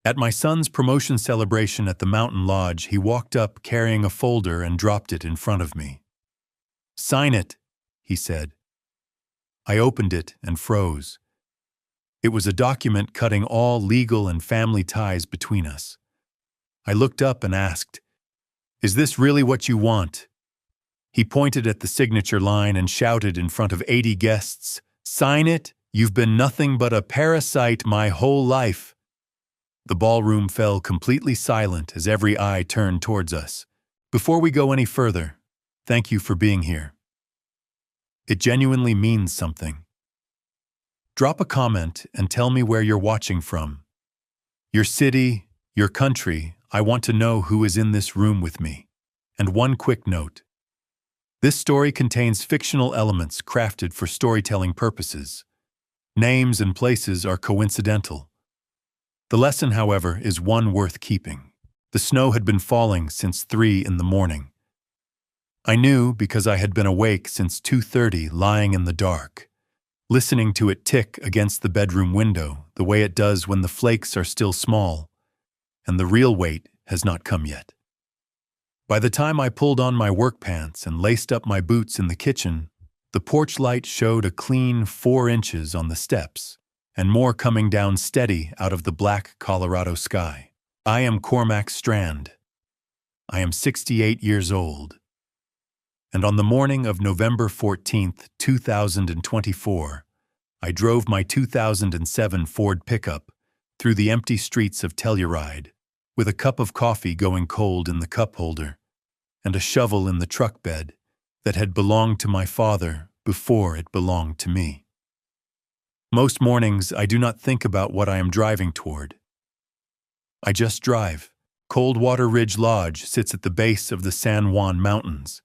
At my son's promotion celebration at the mountain lodge, he walked up carrying a folder and dropped it in front of me. "Sign it," he said. I opened it and froze. It was a document cutting all legal and family ties between us. I looked up and asked, "Is this really what you want?" He pointed at the signature line and shouted in front of 80 guests, "Sign it! You've been nothing but a parasite my whole life." The ballroom fell completely silent as every eye turned towards us. "Before we go any further, thank you for being here. It genuinely means something. Drop a comment and tell me where you're watching from. Your city, your country. I want to know who is in this room with me. And one quick note. This story contains fictional elements crafted for storytelling purposes. Names and places are coincidental. The lesson, however, is one worth keeping. The snow had been falling since 3 in the morning. I knew because I had been awake since 2:30, lying in the dark, listening to it tick against the bedroom window the way it does when the flakes are still small, and the real weight has not come yet. By the time I pulled on my work pants and laced up my boots in the kitchen, the porch light showed a clean 4 inches on the steps, and more coming down steady out of the black Colorado sky. I am Cormac Strand. I am 68 years old. And on the morning of November 14th, 2024, I drove my 2007 Ford pickup through the empty streets of Telluride, with a cup of coffee going cold in the cup holder, and a shovel in the truck bed that had belonged to my father before it belonged to me. Most mornings, I do not think about what I am driving toward. I just drive. Coldwater Ridge Lodge sits at the base of the San Juan Mountains,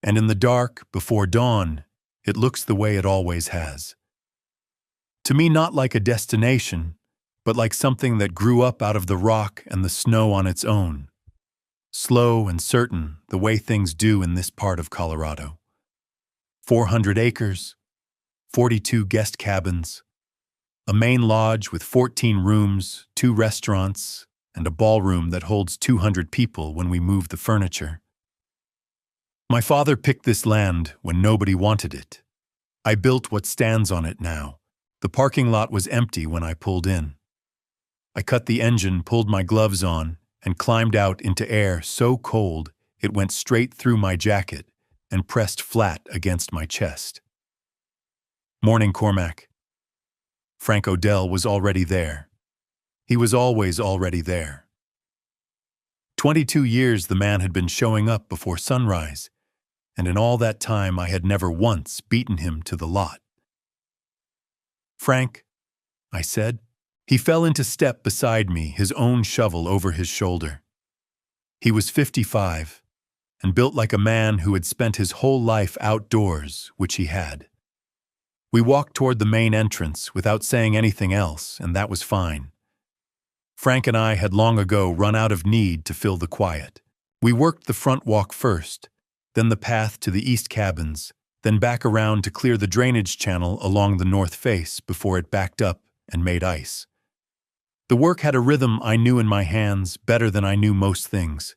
and in the dark, before dawn, it looks the way it always has. To me, not like a destination, but like something that grew up out of the rock and the snow on its own. Slow and certain, the way things do in this part of Colorado. 400 acres, 42 guest cabins, a main lodge with 14 rooms, 2 restaurants, and a ballroom that holds 200 people when we move the furniture. My father picked this land when nobody wanted it. I built what stands on it now. The parking lot was empty when I pulled in. I cut the engine, pulled my gloves on, and climbed out into air so cold it went straight through my jacket and pressed flat against my chest. "Morning, Cormac." Frank Odell was already there. He was always already there. 22 years the man had been showing up before sunrise, and in all that time I had never once beaten him to the lot. "Frank," I said. He fell into step beside me, his own shovel over his shoulder. He was 55, and built like a man who had spent his whole life outdoors, which he had. We walked toward the main entrance without saying anything else, and that was fine. Frank and I had long ago run out of need to fill the quiet. We worked the front walk first, then the path to the east cabins, then back around to clear the drainage channel along the north face before it backed up and made ice. The work had a rhythm I knew in my hands better than I knew most things.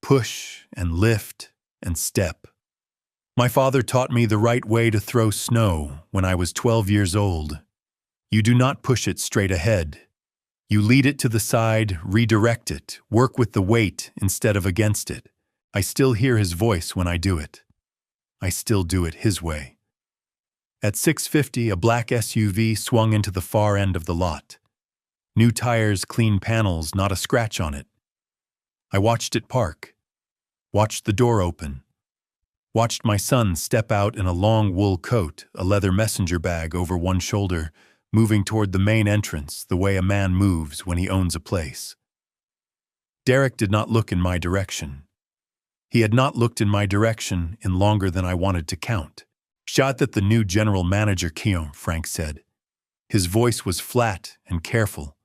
Push and lift and step. My father taught me the right way to throw snow when I was 12 years old. You do not push it straight ahead. You lead it to the side, redirect it, work with the weight instead of against it. I still hear his voice when I do it. I still do it his way. At 6:50, a black SUV swung into the far end of the lot. New tires, clean panels, not a scratch on it. I watched it park, watched the door open, watched my son step out in a long wool coat, a leather messenger bag over one shoulder, moving toward the main entrance the way a man moves when he owns a place. Derek did not look in my direction. He had not looked in my direction in longer than I wanted to count. "Shot that the new general manager, Keon," Frank said. His voice was flat and careful.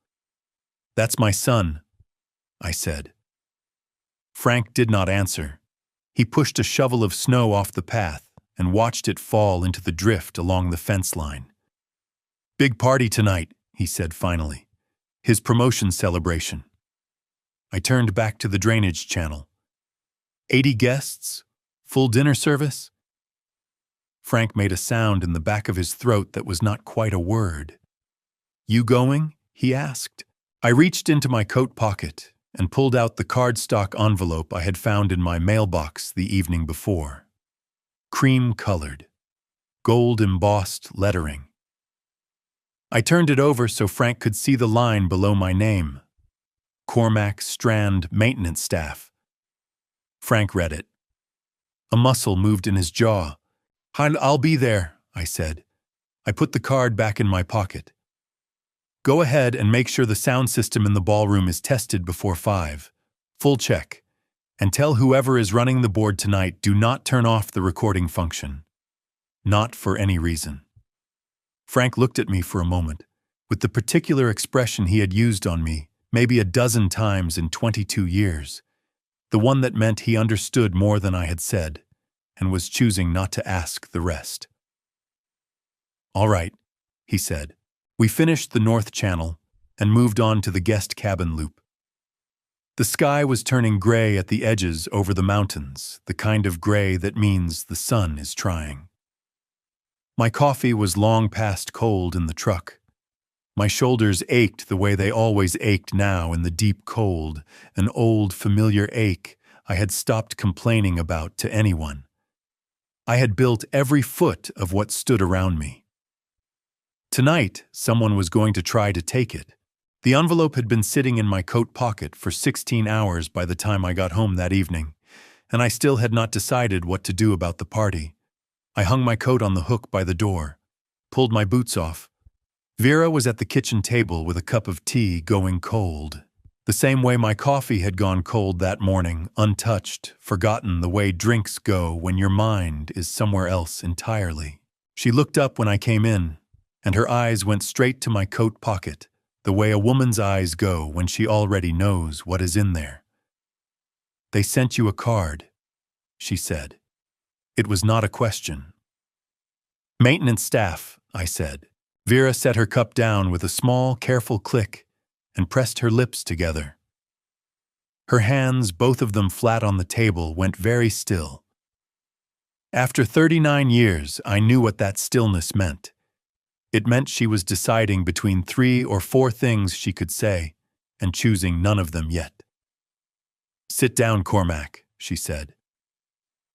"That's my son," I said. Frank did not answer. He pushed a shovel of snow off the path and watched it fall into the drift along the fence line. "Big party tonight," he said finally. His promotion celebration. I turned back to the drainage channel. 80 guests? Full dinner service? Frank made a sound in the back of his throat that was not quite a word. You going? He asked. I reached into my coat pocket and pulled out the cardstock envelope I had found in my mailbox the evening before. Cream-colored, gold-embossed lettering. I turned it over so Frank could see the line below my name. Cormac Strand Maintenance Staff. Frank read it. A muscle moved in his jaw. I'll be there, I said. I put the card back in my pocket. Go ahead and make sure the sound system in the ballroom is tested before 5. Full check. And tell whoever is running the board tonight, do not turn off the recording function. Not for any reason. Frank looked at me for a moment, with the particular expression he had used on me, maybe a dozen times in 22 years. The one that meant he understood more than I had said, and was choosing not to ask the rest. All right, he said. We finished the North Channel and moved on to the guest cabin loop. The sky was turning gray at the edges over the mountains, the kind of gray that means the sun is trying. My coffee was long past cold in the truck. My shoulders ached the way they always ached now in the deep cold, an old familiar ache I had stopped complaining about to anyone. I had built every foot of what stood around me. Tonight, someone was going to try to take it. The envelope had been sitting in my coat pocket for 16 hours by the time I got home that evening, and I still had not decided what to do about the party. I hung my coat on the hook by the door, pulled my boots off. Vera was at the kitchen table with a cup of tea going cold. The same way my coffee had gone cold that morning, untouched, forgotten the way drinks go when your mind is somewhere else entirely. She looked up when I came in, and her eyes went straight to my coat pocket, the way a woman's eyes go when she already knows what is in there. They sent you a card, she said. It was not a question. Maintenance staff, I said. Vera set her cup down with a small, careful click and pressed her lips together. Her hands, both of them flat on the table, went very still. After 39 years, I knew what that stillness meant. It meant she was deciding between 3 or 4 things she could say, and choosing none of them yet. Sit down, Cormac, she said.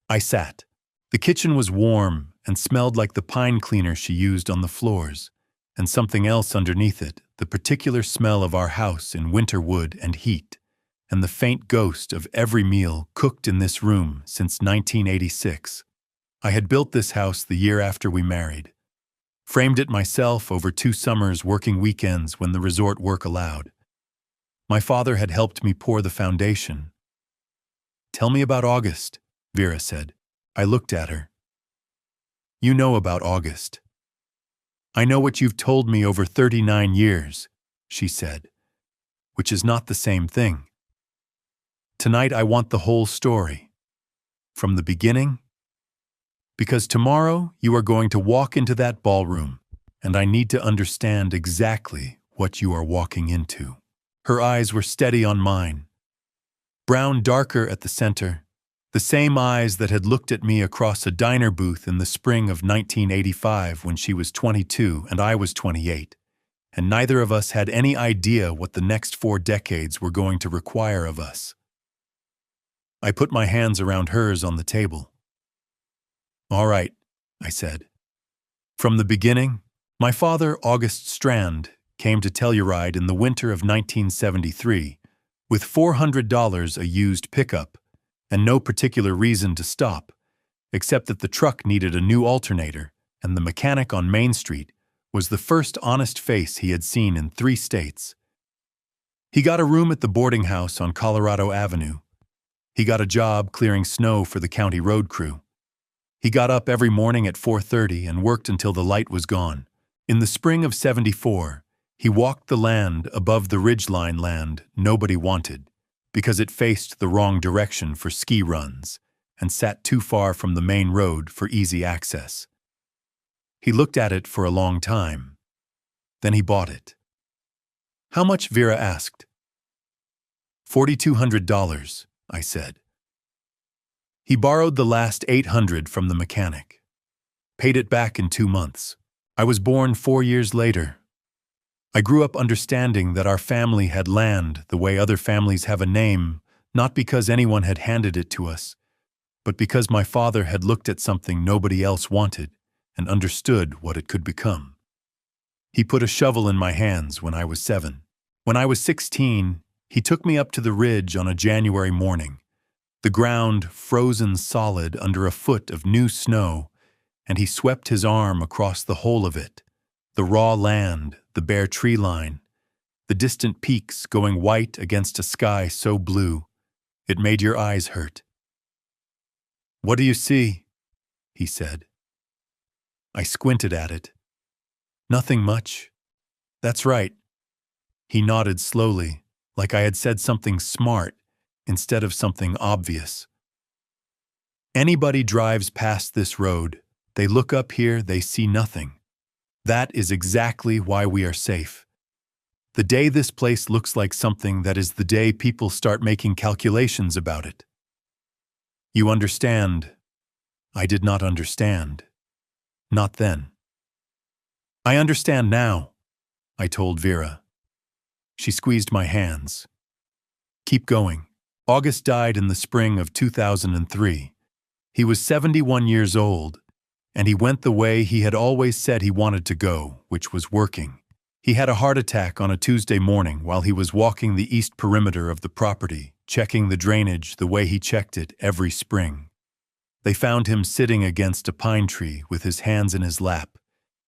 I sat. The kitchen was warm and smelled like the pine cleaner she used on the floors, and something else underneath it, the particular smell of our house in winter wood and heat, and the faint ghost of every meal cooked in this room since 1986. I had built this house the year after we married. Framed it myself over 2 summers working weekends when the resort work allowed. My father had helped me pour the foundation. Tell me about August, Vera said. I looked at her. You know about August. I know what you've told me over 39 years, she said, which is not the same thing. Tonight I want the whole story. From the beginning. Because tomorrow you are going to walk into that ballroom, and I need to understand exactly what you are walking into. Her eyes were steady on mine. Brown darker at the center, the same eyes that had looked at me across a diner booth in the spring of 1985 when she was 22 and I was 28, and neither of us had any idea what the next 4 decades were going to require of us. I put my hands around hers on the table. All right, I said. From the beginning, my father, August Strand, came to Telluride in the winter of 1973 with $400 a used pickup and no particular reason to stop, except that the truck needed a new alternator and the mechanic on Main Street was the first honest face he had seen in 3 states. He got a room at the boarding house on Colorado Avenue. He got a job clearing snow for the county road crew. He got up every morning at 4:30 and worked until the light was gone. In the spring of '74, he walked the land above the ridgeline land nobody wanted because it faced the wrong direction for ski runs and sat too far from the main road for easy access. He looked at it for a long time. Then he bought it. How much? Vera asked. $4,200, I said. He borrowed the last $800 from the mechanic. Paid it back in 2 months. I was born 4 years later. I grew up understanding that our family had land the way other families have a name, not because anyone had handed it to us, but because my father had looked at something nobody else wanted and understood what it could become. He put a shovel in my hands when I was 7. When I was 16, he took me up to the ridge on a January morning, the ground frozen solid under a foot of new snow, and he swept his arm across the whole of it, the raw land, the bare tree line, the distant peaks going white against a sky so blue, it made your eyes hurt. "What do you see?" he said. I squinted at it. "Nothing much." "That's right." He nodded slowly, like I had said something smart instead of something obvious. "Anybody drives past this road, they look up here, they see nothing. That is exactly why we are safe. The day this place looks like something, that is the day people start making calculations about it." You understand? I did not understand. Not then. "I understand now," I told Vera. She squeezed my hands. "Keep going." August died in the spring of 2003. He was 71 years old, and he went the way he had always said he wanted to go, which was working. He had a heart attack on a Tuesday morning while he was walking the east perimeter of the property, checking the drainage the way he checked it every spring. They found him sitting against a pine tree with his hands in his lap,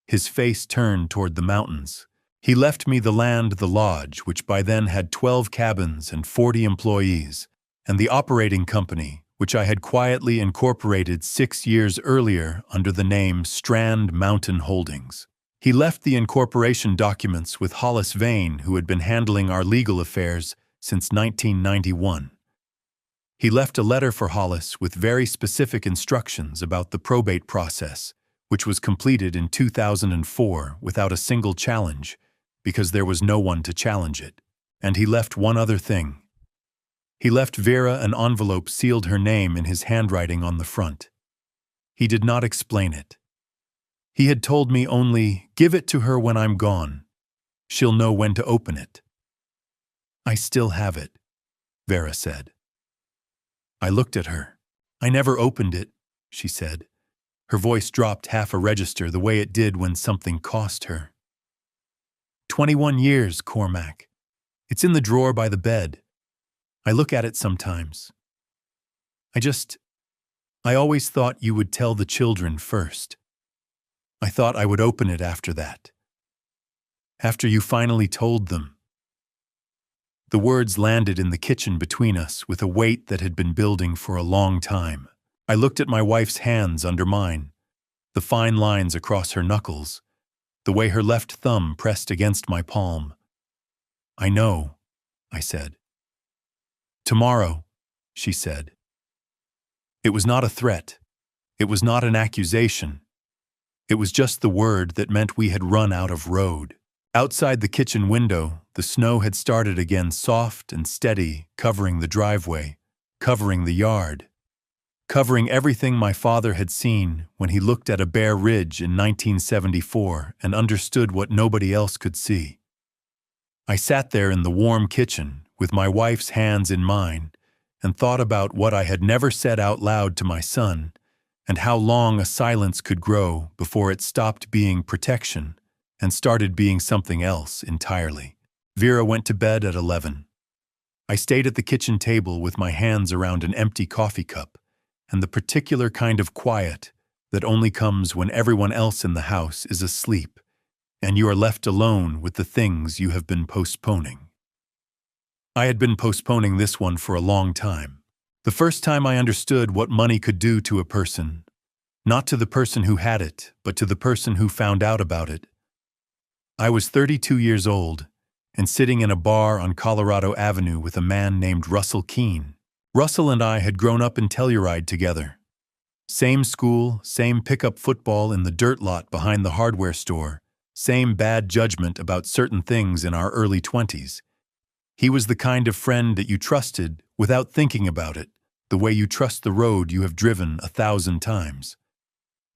his face turned toward the mountains. He left me the land, the lodge, which by then had 12 cabins and 40 employees, and the operating company, which I had quietly incorporated 6 years earlier under the name Strand Mountain Holdings. He left the incorporation documents with Hollis Vane, who had been handling our legal affairs since 1991. He left a letter for Hollis with very specific instructions about the probate process, which was completed in 2004 without a single challenge, because there was no one to challenge it. And he left one other thing. He left Vera an envelope sealed her name in his handwriting on the front. He did not explain it. He had told me only, "Give it to her when I'm gone. She'll know when to open it." "I still have it," Vera said. I looked at her. "I never opened it," she said. Her voice dropped half a register the way it did when something cost her. 21 years, Cormac. It's in the drawer by the bed. I look at it sometimes. I always thought you would tell the children first. I thought I would open it after that. After you finally told them." The words landed in the kitchen between us with a weight that had been building for a long time. I looked at my wife's hands under mine, the fine lines across her knuckles, the way her left thumb pressed against my palm. "I know," I said. "Tomorrow," she said. It was not a threat. It was not an accusation. It was just the word that meant we had run out of road. Outside the kitchen window, the snow had started again, soft and steady, covering the driveway, covering the yard, covering everything my father had seen when he looked at a bare ridge in 1974 and understood what nobody else could see. I sat there in the warm kitchen with my wife's hands in mine and thought about what I had never said out loud to my son and how long a silence could grow before it stopped being protection and started being something else entirely. Vera went to bed at 11. I stayed at the kitchen table with my hands around an empty coffee cup and the particular kind of quiet that only comes when everyone else in the house is asleep and you are left alone with the things you have been postponing. I had been postponing this one for a long time. The first time I understood what money could do to a person, not to the person who had it, but to the person who found out about it. I was 32 years old and sitting in a bar on Colorado Avenue with a man named Russell Keene. Russell and I had grown up in Telluride together. Same school, same pickup football in the dirt lot behind the hardware store, Same bad judgment about certain things in our early 20s. He was the kind of friend that you trusted without thinking about it, the way you trust the road you have driven 1,000 times.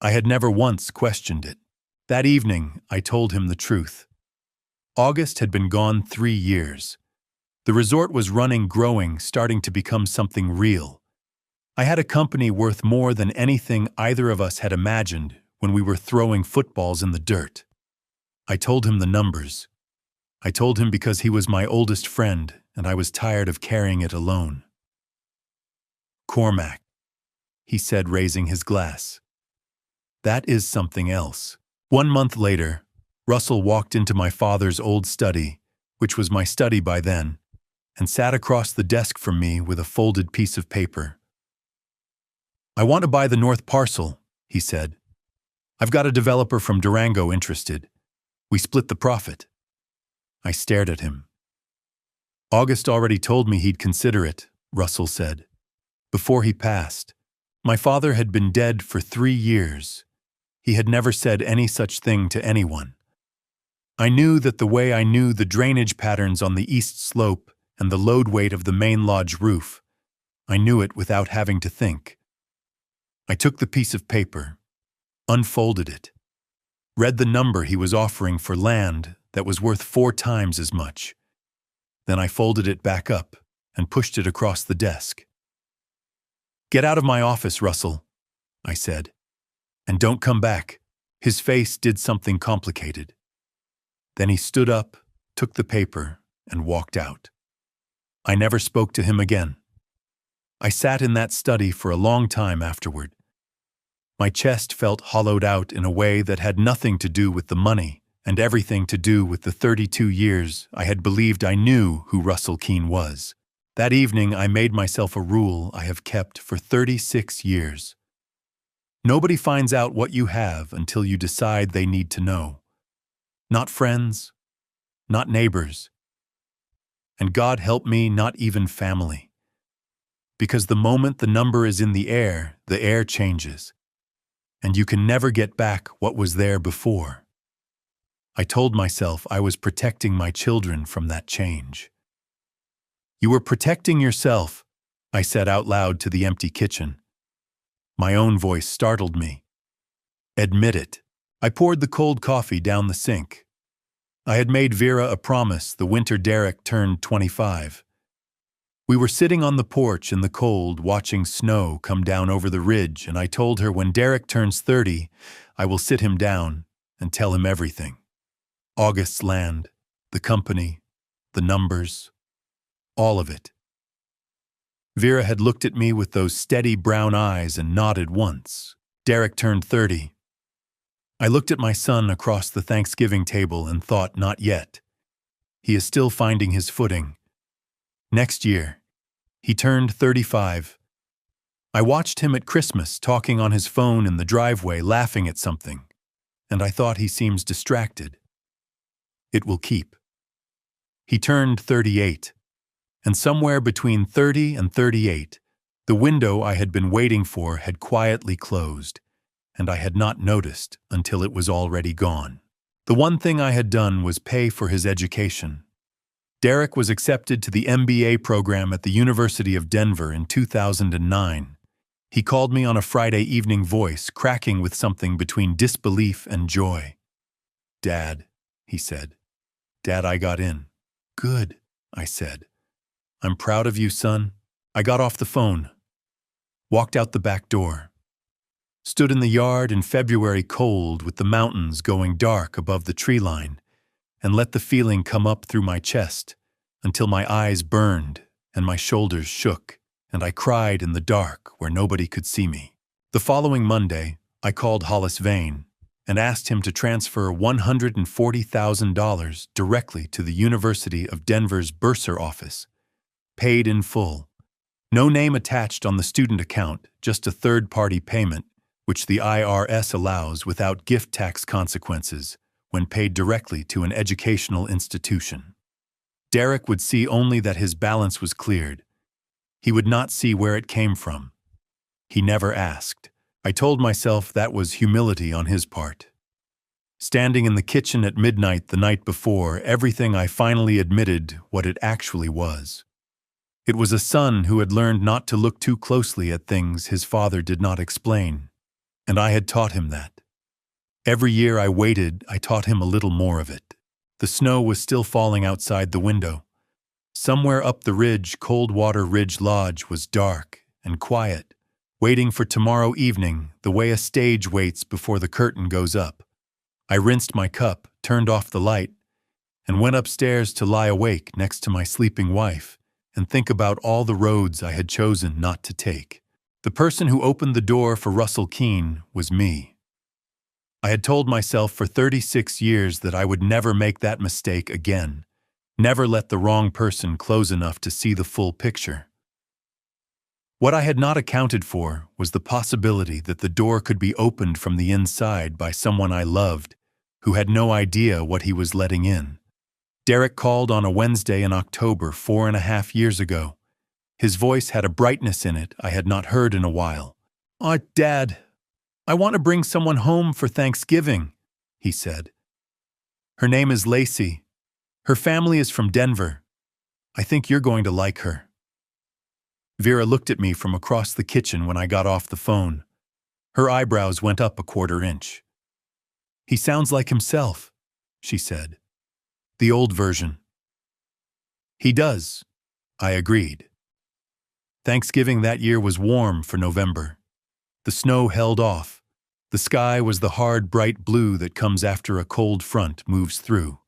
I had never once questioned it. That evening, I told him the truth. August had been gone 3 years. The resort was running, growing, starting to become something real. I had a company worth more than anything either of us had imagined when we were throwing footballs in the dirt. I told him the numbers. I told him because he was my oldest friend and I was tired of carrying it alone. Cormac, he said, raising his glass. That is something else. 1 month later, Russell walked into my father's old study, which was my study by then, and sat across the desk from me with a folded piece of paper. I want to buy the north parcel, he said. I've got a developer from Durango interested. We split the profit. I stared at him. August already told me he'd consider it, Russell said. Before he passed, my father had been dead for 3 years. He had never said any such thing to anyone. I knew that the way I knew the drainage patterns on the east slope and the load weight of the main lodge roof. I knew it without having to think. I took the piece of paper, unfolded it, read the number he was offering for land that was worth 4 times as much. Then I folded it back up and pushed it across the desk. Get out of my office, Russell, I said, and don't come back. His face did something complicated. Then he stood up, took the paper, and walked out. I never spoke to him again. I sat in that study for a long time afterward. My chest felt hollowed out in a way that had nothing to do with the money and everything to do with the 32 years I had believed I knew who Russell Keene was. That evening I made myself a rule I have kept for 36 years. Nobody finds out what you have until you decide they need to know. Not friends, not neighbors, and God help me, not even family. Because the moment the number is in the air changes, and you can never get back what was there before. I told myself I was protecting my children from that change. You were protecting yourself, I said out loud to the empty kitchen. My own voice startled me. Admit it. I poured the cold coffee down the sink. I had made Vera a promise the winter Derek turned 25. We were sitting on the porch in the cold watching snow come down over the ridge, and I told her when Derek turns 30, I will sit him down and tell him everything. August's land, the company, the numbers, all of it. Vera had looked at me with those steady brown eyes and nodded once. Derek turned 30. I looked at my son across the Thanksgiving table and thought, not yet. He is still finding his footing. Next year, he turned 35. I watched him at Christmas talking on his phone in the driveway, laughing at something, and I thought he seems distracted. It will keep. He turned 38, and somewhere between 30 and 38, the window I had been waiting for had quietly closed, and I had not noticed until it was already gone. The one thing I had done was pay for his education. Derek was accepted to the MBA program at the University of Denver in 2009. He called me on a Friday evening, voice cracking with something between disbelief and joy. Dad, he said. Dad, I got in. Good, I said. I'm proud of you, son. I got off the phone, walked out the back door, stood in the yard in February cold with the mountains going dark above the tree line, and let the feeling come up through my chest until my eyes burned and my shoulders shook, and I cried in the dark where nobody could see me. The following Monday, I called Hollis Vane and asked him to transfer $140,000 directly to the University of Denver's bursar office, paid in full. No name attached on the student account, just a third-party payment, which the IRS allows without gift tax consequences when paid directly to an educational institution. Derek would see only that his balance was cleared. He would not see where it came from. He never asked. I told myself that was humility on his part. Standing in the kitchen at midnight the night before, everything I finally admitted what it actually was. It was a son who had learned not to look too closely at things his father did not explain, and I had taught him that. Every year I waited, I taught him a little more of it. The snow was still falling outside the window. Somewhere up the ridge, Coldwater Ridge Lodge was dark and quiet, waiting for tomorrow evening the way a stage waits before the curtain goes up. I rinsed my cup, turned off the light, and went upstairs to lie awake next to my sleeping wife and think about all the roads I had chosen not to take. The person who opened the door for Russell Keene was me. I had told myself for 36 years that I would never make that mistake again, never let the wrong person close enough to see the full picture. What I had not accounted for was the possibility that the door could be opened from the inside by someone I loved, who had no idea what he was letting in. Derek called on a Wednesday in October 4.5 years ago. His voice had a brightness in it I had not heard in a while. Dad, I want to bring someone home for Thanksgiving," he said. "Her name is Lacey. Her family is from Denver. I think you're going to like her." Vera looked at me from across the kitchen when I got off the phone. Her eyebrows went up a 1/4 inch. "He sounds like himself," she said. "The old version." "He does," I agreed. Thanksgiving that year was warm for November. The snow held off. The sky was the hard, bright blue that comes after a cold front moves through.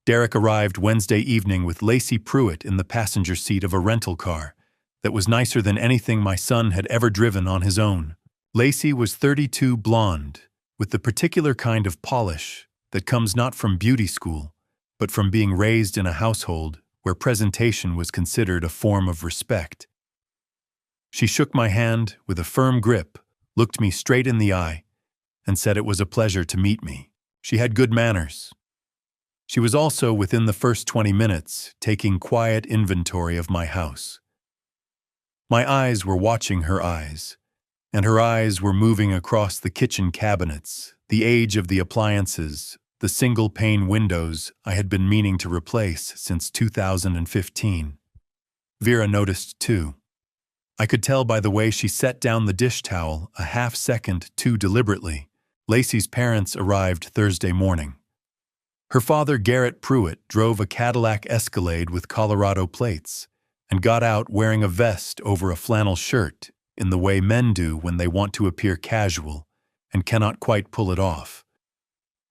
Derek arrived Wednesday evening with Lacey Pruitt in the passenger seat of a rental car that was nicer than anything my son had ever driven on his own. Lacey was 32, blonde, with the particular kind of polish that comes not from beauty school, but from being raised in a household where presentation was considered a form of respect. She shook my hand with a firm grip, looked me straight in the eye, and said it was a pleasure to meet me. She had good manners. She was also, within the first 20 minutes, taking quiet inventory of my house. My eyes were watching her eyes, and her eyes were moving across the kitchen cabinets, the age of the appliances, the single-pane windows I had been meaning to replace since 2015. Vera noticed too. I could tell by the way she set down the dish towel a half-second too deliberately. Lacey's parents arrived Thursday morning. Her father, Garrett Pruitt, drove a Cadillac Escalade with Colorado plates and got out wearing a vest over a flannel shirt in the way men do when they want to appear casual and cannot quite pull it off.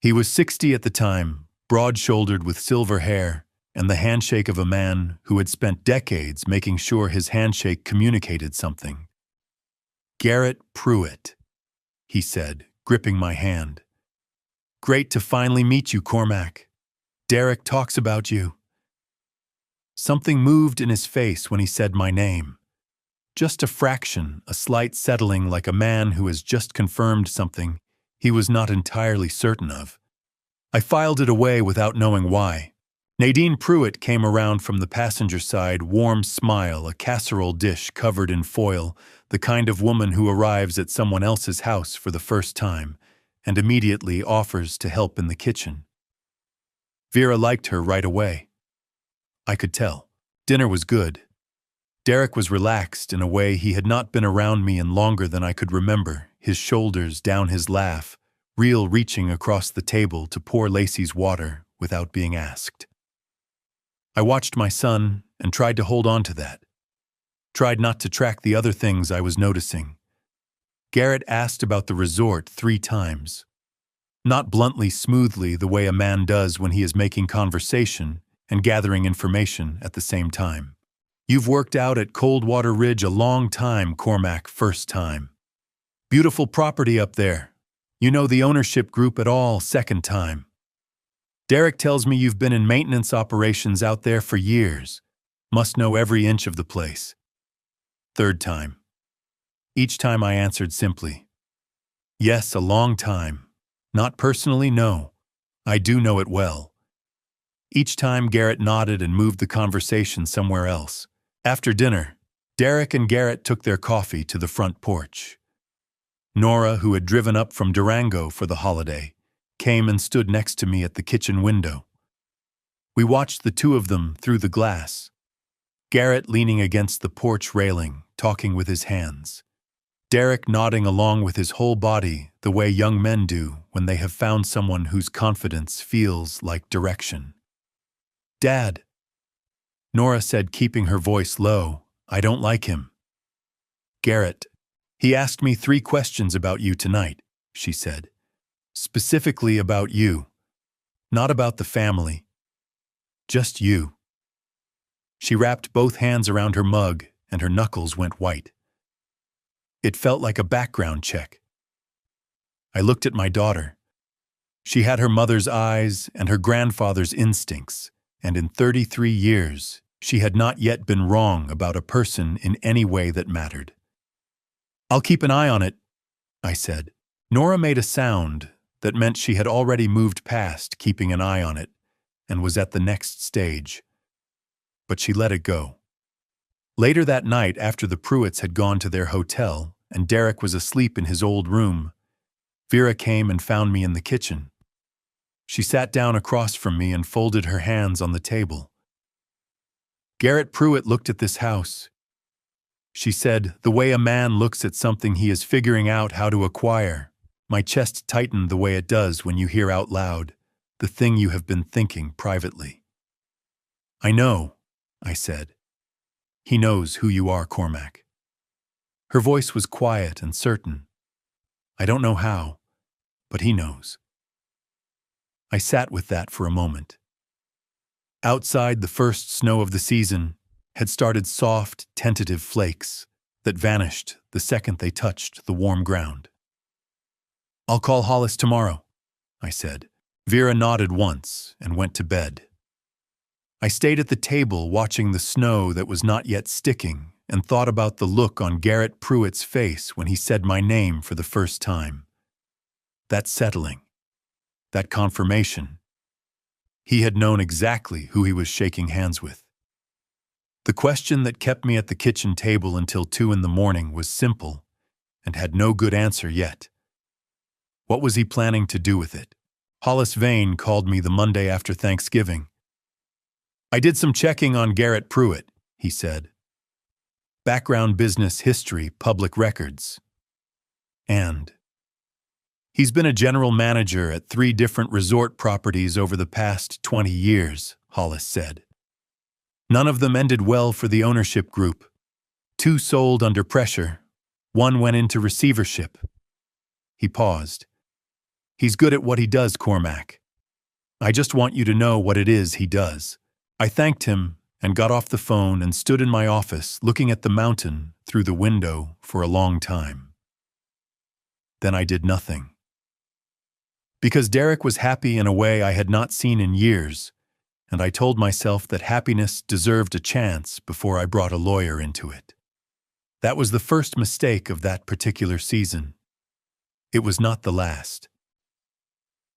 He was 60 at the time, broad-shouldered with silver hair, and the handshake of a man who had spent decades making sure his handshake communicated something. "Garrett Pruitt," he said, gripping my hand. "Great to finally meet you, Cormac. Derek talks about you." Something moved in his face when he said my name. Just a fraction, a slight settling like a man who has just confirmed something he was not entirely certain of. I filed it away without knowing why. Nadine Pruitt came around from the passenger side, warm smile, a casserole dish covered in foil, the kind of woman who arrives at someone else's house for the first time and immediately offers to help in the kitchen. Vera liked her right away. I could tell. Dinner was good. Derek was relaxed in a way he had not been around me in longer than I could remember, his shoulders down his laugh, real reaching across the table to pour Lacey's water without being asked. I watched my son and tried to hold on to that. Tried not to track the other things I was noticing. Garrett asked about the resort 3 times. Not bluntly, smoothly, the way a man does when he is making conversation and gathering information at the same time. "You've worked out at Coldwater Ridge a long time, Cormac, first time. Beautiful property up there. You know the ownership group at all, second time. Derek tells me you've been in maintenance operations out there for years. Must know every inch of the place. Third time." Each time I answered simply, "Yes, a long time. Not personally, no. I do know it well." Each time Garrett nodded and moved the conversation somewhere else. After dinner, Derek and Garrett took their coffee to the front porch. Nora, who had driven up from Durango for the holiday, came and stood next to me at the kitchen window. We watched the two of them through the glass. Garrett leaning against the porch railing, talking with his hands. Derek nodding along with his whole body the way young men do when they have found someone whose confidence feels like direction. "Dad," Nora said, keeping her voice low, "I don't like him." "Garrett, he asked me 3 questions about you tonight," she said. "Specifically about you. Not about the family. Just you." She wrapped both hands around her mug and her knuckles went white. It felt like a background check. I looked at my daughter. She had her mother's eyes and her grandfather's instincts, and in 33 years, she had not yet been wrong about a person in any way that mattered. "I'll keep an eye on it," I said. Nora made a sound that meant she had already moved past keeping an eye on it and was at the next stage. But she let it go. Later that night, after the Pruitts had gone to their hotel and Derek was asleep in his old room, Vera came and found me in the kitchen. She sat down across from me and folded her hands on the table. "Garrett Pruitt looked at this house," she said, "the way a man looks at something he is figuring out how to acquire." My chest tightened the way it does when you hear out loud the thing you have been thinking privately. "I know," I said. "He knows who you are, Cormac." Her voice was quiet and certain. "I don't know how, but he knows." I sat with that for a moment. Outside, the first snow of the season had started soft, tentative flakes that vanished the second they touched the warm ground. "I'll call Hollis tomorrow," I said. Vera nodded once and went to bed. I stayed at the table watching the snow that was not yet sticking and thought about the look on Garrett Pruitt's face when he said my name for the first time. That settling. That confirmation. He had known exactly who he was shaking hands with. The question that kept me at the kitchen table until 2 in the morning was simple and had no good answer yet. What was he planning to do with it? Hollis Vane called me the Monday after Thanksgiving. "I did some checking on Garrett Pruitt," he said. "Background business history, public records. And he's been a general manager at 3 different resort properties over the past 20 years, Hollis said. None of them ended well for the ownership group. 2 sold under pressure. 1 went into receivership." He paused. "He's good at what he does, Cormac. I just want you to know what it is he does." I thanked him and got off the phone and stood in my office looking at the mountain through the window for a long time. Then I did nothing. Because Derek was happy in a way I had not seen in years, and I told myself that happiness deserved a chance before I brought a lawyer into it. That was the first mistake of that particular season. It was not the last.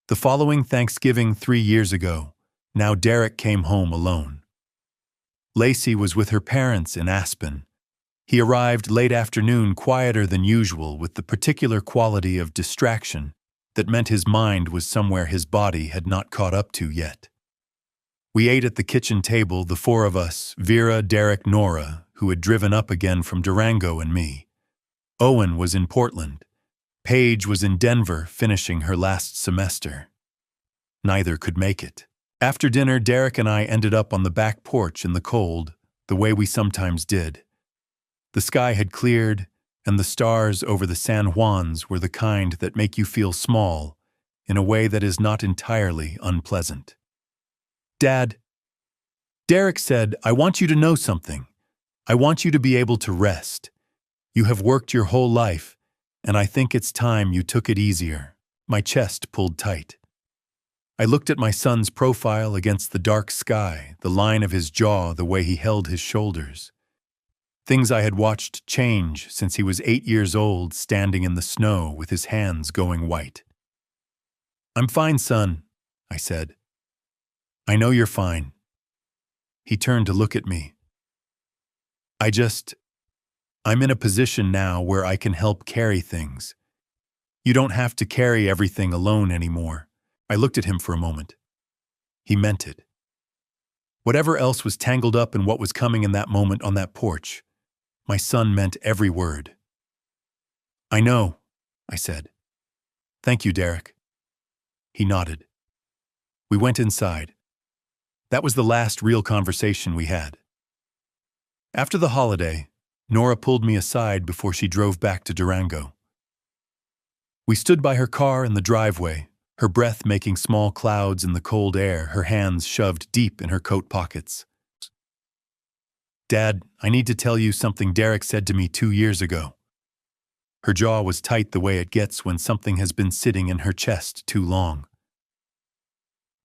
The following Thanksgiving 3 years ago, now Derek came home alone. Lacey was with her parents in Aspen. He arrived late afternoon, quieter than usual, with the particular quality of distraction that meant his mind was somewhere his body had not caught up to yet. We ate at the kitchen table, the 4 of us, Vera, Derek, Nora, who had driven up again from Durango, and me. Owen was in Portland. Paige was in Denver, finishing her last semester. Neither could make it. After dinner, Derek and I ended up on the back porch in the cold, the way we sometimes did. The sky had cleared, and the stars over the San Juans were the kind that make you feel small in a way that is not entirely unpleasant. "Dad," Derek said, "I want you to know something. I want you to be able to rest. You have worked your whole life, and I think it's time you took it easier." My chest pulled tight. I looked at my son's profile against the dark sky, the line of his jaw, the way he held his shoulders. Things I had watched change since he was 8 years old, standing in the snow with his hands going white. "I'm fine, son," I said. "I know you're fine." He turned to look at me. I'm in a position now where I can help carry things. You don't have to carry everything alone anymore. I looked at him for a moment. He meant it. Whatever else was tangled up in what was coming in that moment on that porch, my son meant every word. I know, I said. Thank you, Derek. He nodded. We went inside. That was the last real conversation we had. After the holiday, Nora pulled me aside before she drove back to Durango. We stood by her car in the driveway, her breath making small clouds in the cold air, her hands shoved deep in her coat pockets. Dad, I need to tell you something Derek said to me 2 years ago. Her jaw was tight the way it gets when something has been sitting in her chest too long.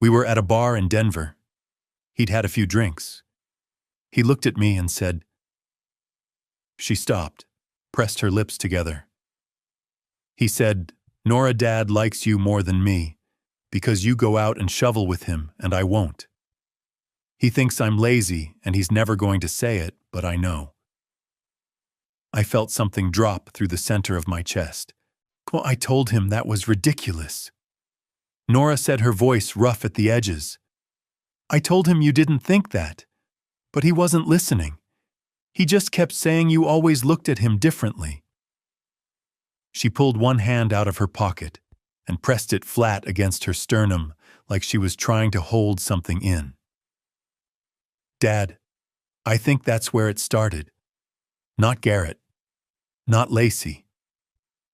We were at a bar in Denver. He'd had a few drinks. He looked at me and said. She stopped, pressed her lips together. He said, Nora, Dad likes you more than me, because you go out and shovel with him and I won't. He thinks I'm lazy and he's never going to say it, but I know. I felt something drop through the center of my chest. Well, I told him that was ridiculous. Nora said, her voice rough at the edges. I told him you didn't think that, but he wasn't listening. He just kept saying you always looked at him differently. She pulled one hand out of her pocket and pressed it flat against her sternum like she was trying to hold something in. Dad, I think that's where it started. Not Garrett. Not Lacey.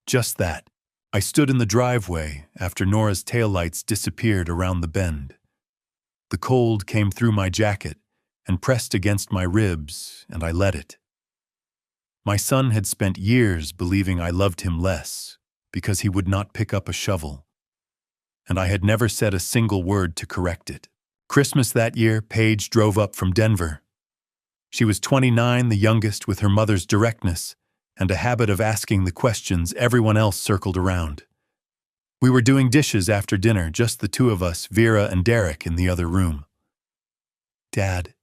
Just that. I stood in the driveway after Nora's taillights disappeared around the bend. The cold came through my jacket and pressed against my ribs, and I let it. My son had spent years believing I loved him less because he would not pick up a shovel, and I had never said a single word to correct it. Christmas that year, Paige drove up from Denver. She was 29, the youngest, with her mother's directness and a habit of asking the questions everyone else circled around. We were doing dishes after dinner, just the two of us, Vera and Derek, in the other room. Dad,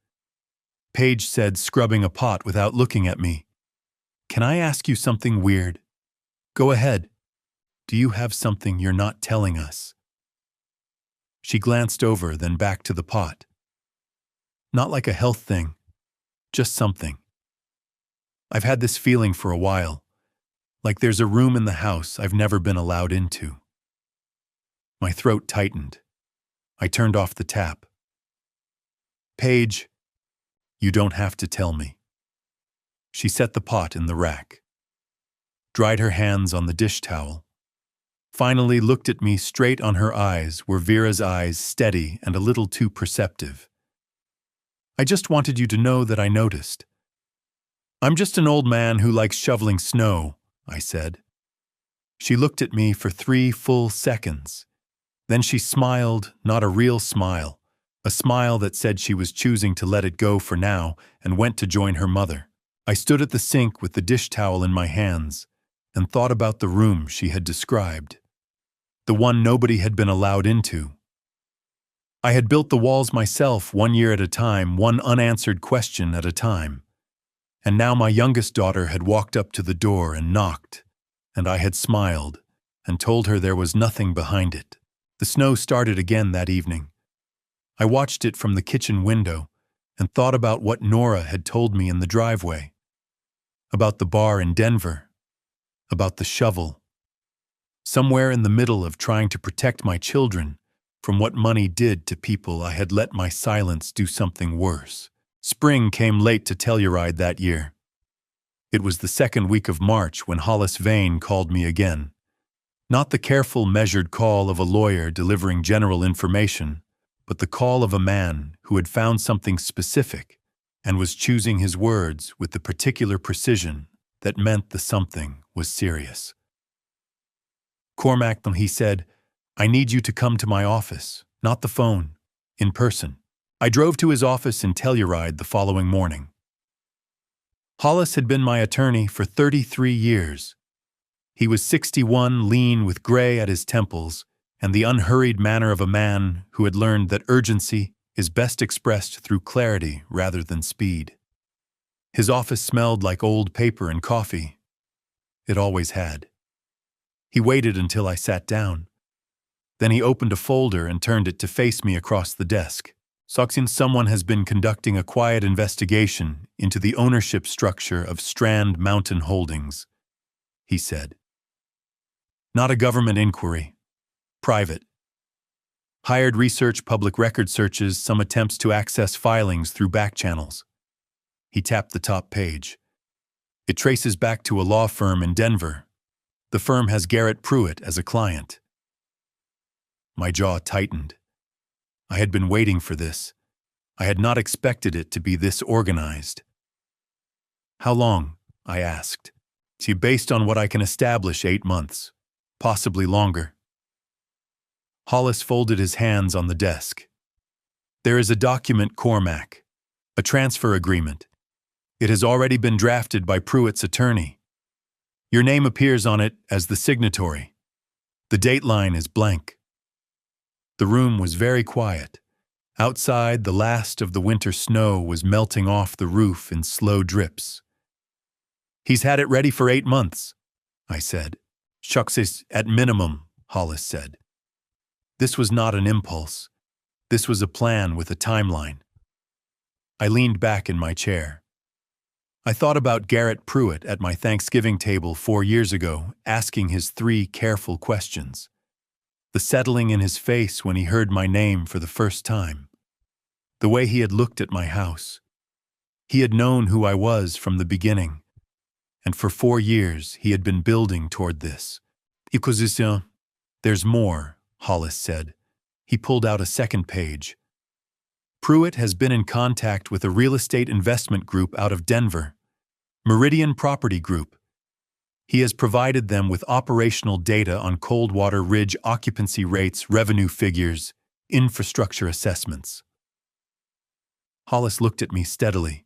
Paige said, scrubbing a pot without looking at me. Can I ask you something weird? Go ahead. Do you have something you're not telling us? She glanced over, then back to the pot. Not like a health thing, just something. I've had this feeling for a while, like there's a room in the house I've never been allowed into. My throat tightened. I turned off the tap. Paige, you don't have to tell me. She set the pot in the rack, dried her hands on the dish towel, finally looked at me straight on her eyes, were Vera's eyes, steady and a little too perceptive. I just wanted you to know that I noticed. I'm just an old man who likes shoveling snow, I said. She looked at me for 3 full seconds. Then she smiled, not a real smile, a smile that said she was choosing to let it go for now, and went to join her mother. I stood at the sink with the dish towel in my hands and thought about the room she had described, the one nobody had been allowed into. I had built the walls myself, 1 year at a time, one unanswered question at a time. And now my youngest daughter had walked up to the door and knocked, and I had smiled and told her there was nothing behind it. The snow started again that evening. I watched it from the kitchen window and thought about what Nora had told me in the driveway, about the bar in Denver, about the shovel. Somewhere in the middle of trying to protect my children from what money did to people, I had let my silence do something worse. Spring came late to Telluride that year. It was the 2nd week of March when Hollis Vane called me again. Not the careful, measured call of a lawyer delivering general information, but the call of a man who had found something specific and was choosing his words with the particular precision that meant the something was serious. Cormac, he said, I need you to come to my office, not the phone, in person. I drove to his office in Telluride the following morning. Hollis had been my attorney for 33 years. He was 61, lean with gray at his temples, and the unhurried manner of a man who had learned that urgency is best expressed through clarity rather than speed. His office smelled like old paper and coffee. It always had. He waited until I sat down. Then he opened a folder and turned it to face me across the desk. Someone has been conducting a quiet investigation into the ownership structure of Strand Mountain Holdings, he said. Not a government inquiry. Private. Hired research, public record searches, some attempts to access filings through back channels. He tapped the top page. It traces back to a law firm in Denver. The firm has Garrett Pruitt as a client. My jaw tightened. I had been waiting for this. I had not expected it to be this organized. How long? I asked. Based on what I can establish, 8 months. Possibly longer. Hollis folded his hands on the desk. There is a document, Cormac. A transfer agreement. It has already been drafted by Pruitt's attorney. Your name appears on it as the signatory. The date line is blank. The room was very quiet. Outside, the last of the winter snow was melting off the roof in slow drips. He's had it ready for 8 months, I said. Shucks is at minimum, Hollis said. This was not an impulse. This was a plan with a timeline. I leaned back in my chair. I thought about Garrett Pruitt at my Thanksgiving table 4 years ago, asking his 3 careful questions. The settling in his face when he heard my name for the first time. The way he had looked at my house. He had known who I was from the beginning. And for 4 years, he had been building toward this. There's more, Hollis said. He pulled out a second page. Pruitt has been in contact with a real estate investment group out of Denver, Meridian Property Group. He has provided them with operational data on Coldwater Ridge occupancy rates, revenue figures, infrastructure assessments. Hollis looked at me steadily.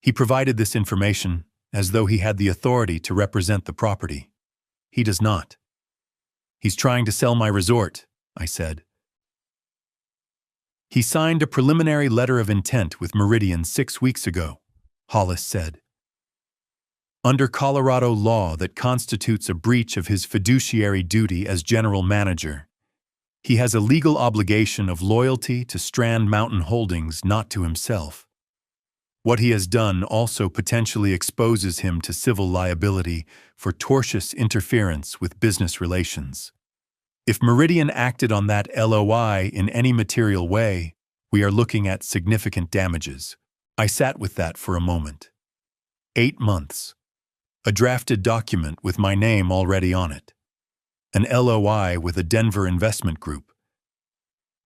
He provided this information as though he had the authority to represent the property. He does not. He's trying to sell my resort, I said. He signed a preliminary letter of intent with Meridian 6 weeks ago, Hollis said. Under Colorado law that constitutes a breach of his fiduciary duty as general manager, he has a legal obligation of loyalty to Strand Mountain Holdings, not to himself. What he has done also potentially exposes him to civil liability for tortious interference with business relations. If Meridian acted on that LOI in any material way, we are looking at significant damages. I sat with that for a moment. 8 months. A drafted document with my name already on it. An LOI with a Denver investment group.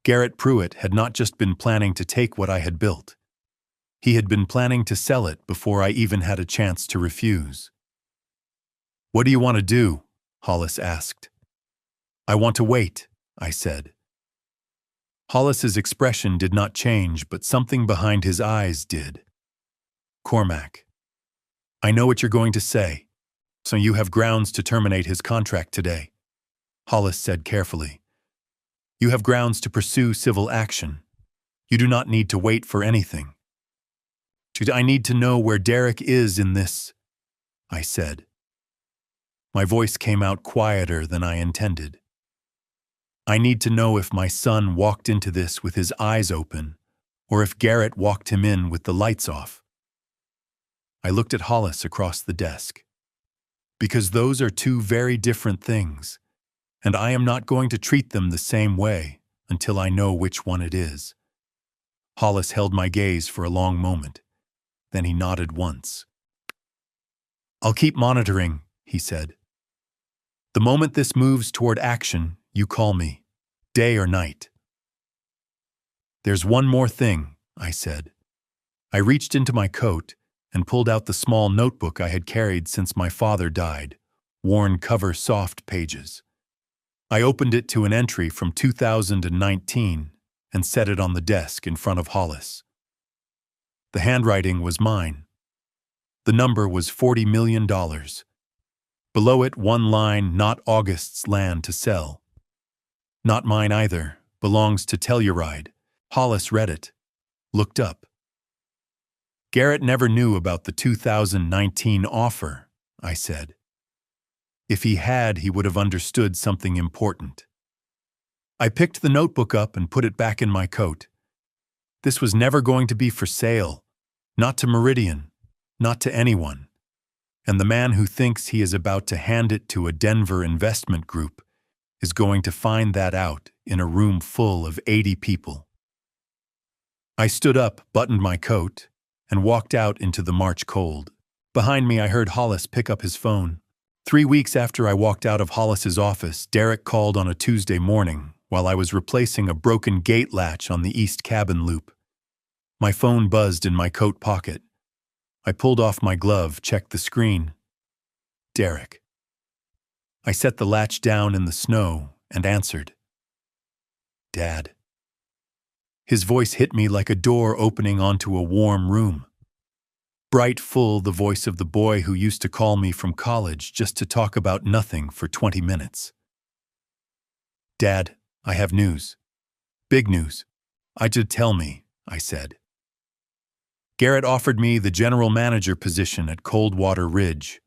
Garrett Pruitt had not just been planning to take what I had built. He had been planning to sell it before I even had a chance to refuse. What do you want to do? Hollis asked. I want to wait, I said. Hollis's expression did not change, but something behind his eyes did. Cormac. I know what you're going to say, so you have grounds to terminate his contract today, Hollis said carefully. You have grounds to pursue civil action. You do not need to wait for anything. I need to know where Derek is in this, I said. My voice came out quieter than I intended. I need to know if my son walked into this with his eyes open, or if Garrett walked him in with the lights off. I looked at Hollis across the desk. Because those are 2 very different things, and I am not going to treat them the same way until I know which one it is. Hollis held my gaze for a long moment. Then he nodded once. I'll keep monitoring, he said. The moment this moves toward action, you call me, day or night. There's one more thing, I said. I reached into my coat and pulled out the small notebook I had carried since my father died, worn cover soft pages. I opened it to an entry from 2019 and set it on the desk in front of Hollis. The handwriting was mine. The number was $40 million. Below it, one line, not August's land to sell. Not mine either, belongs to Telluride. Hollis read it, looked up. Garrett never knew about the 2019 offer, I said. If he had, he would have understood something important. I picked the notebook up and put it back in my coat. This was never going to be for sale. Not to Meridian. Not to anyone. And the man who thinks he is about to hand it to a Denver investment group is going to find that out in a room full of 80 people. I stood up, buttoned my coat, and walked out into the March cold. Behind me, I heard Hollis pick up his phone. 3 weeks after I walked out of Hollis's office, Derek called on a Tuesday morning while I was replacing a broken gate latch on the east cabin loop. My phone buzzed in my coat pocket. I pulled off my glove, checked the screen. Derek. I set the latch down in the snow and answered. Dad. His voice hit me like a door opening onto a warm room. Bright, full, the voice of the boy who used to call me from college just to talk about nothing for 20 minutes. Dad, I have news. Big news. I did tell me, I said. Garrett offered me the general manager position at Coldwater Ridge.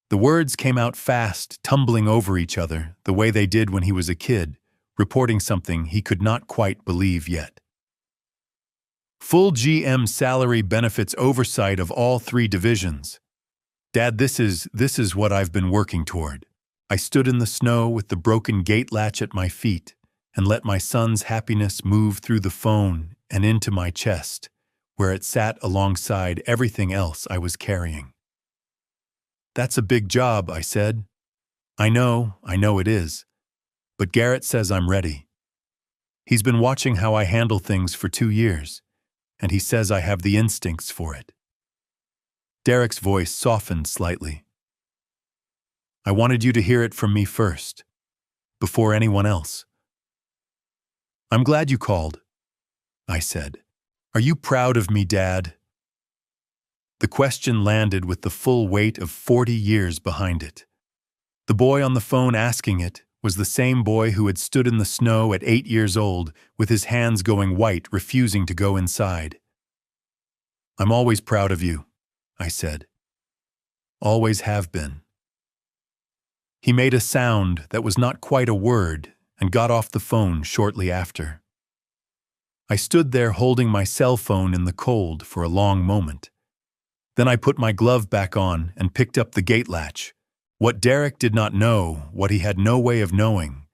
The words came out fast, tumbling over each other, the way they did when he was a kid, reporting something he could not quite believe yet. Full GM salary, benefits, oversight of all 3 divisions. Dad, this is what I've been working toward. I stood in the snow with the broken gate latch at my feet and let my son's happiness move through the phone and into my chest, where it sat alongside everything else I was carrying. That's a big job, I said. I know it is. But Garrett says I'm ready. He's been watching how I handle things for 2 years, and he says I have the instincts for it. Derek's voice softened slightly. I wanted you to hear it from me first, before anyone else. I'm glad you called, I said. Are you proud of me, Dad? The question landed with the full weight of 40 years behind it. The boy on the phone asking it was the same boy who had stood in the snow at 8 years old, with his hands going white, refusing to go inside. I'm always proud of you, I said. Always have been. He made a sound that was not quite a word and got off the phone shortly after. I stood there holding my cell phone in the cold for a long moment. Then I put my glove back on and picked up the gate latch. What Derek did not know, what he had no way of knowing,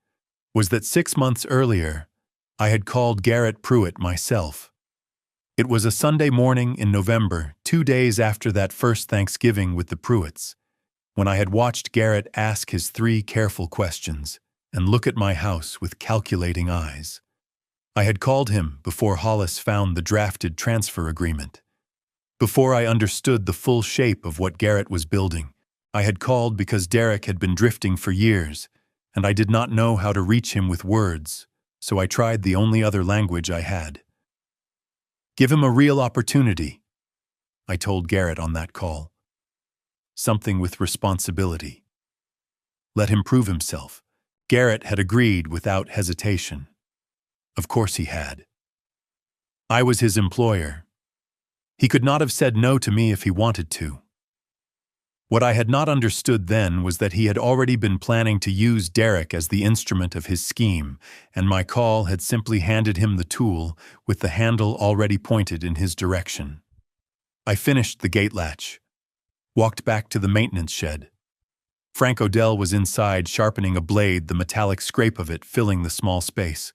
was that 6 months earlier, I had called Garrett Pruitt myself. It was a Sunday morning in November, 2 days after that first Thanksgiving with the Pruitts, when I had watched Garrett ask his 3 careful questions and look at my house with calculating eyes. I had called him before Hollis found the drafted transfer agreement. Before I understood the full shape of what Garrett was building, I had called because Derek had been drifting for years, and I did not know how to reach him with words, so I tried the only other language I had. Give him a real opportunity, I told Garrett on that call. Something with responsibility. Let him prove himself. Garrett had agreed without hesitation. Of course he had. I was his employer. He could not have said no to me if he wanted to. What I had not understood then was that he had already been planning to use Derek as the instrument of his scheme, and my call had simply handed him the tool with the handle already pointed in his direction. I finished the gate latch, walked back to the maintenance shed. Frank Odell was inside sharpening a blade, the metallic scrape of it filling the small space.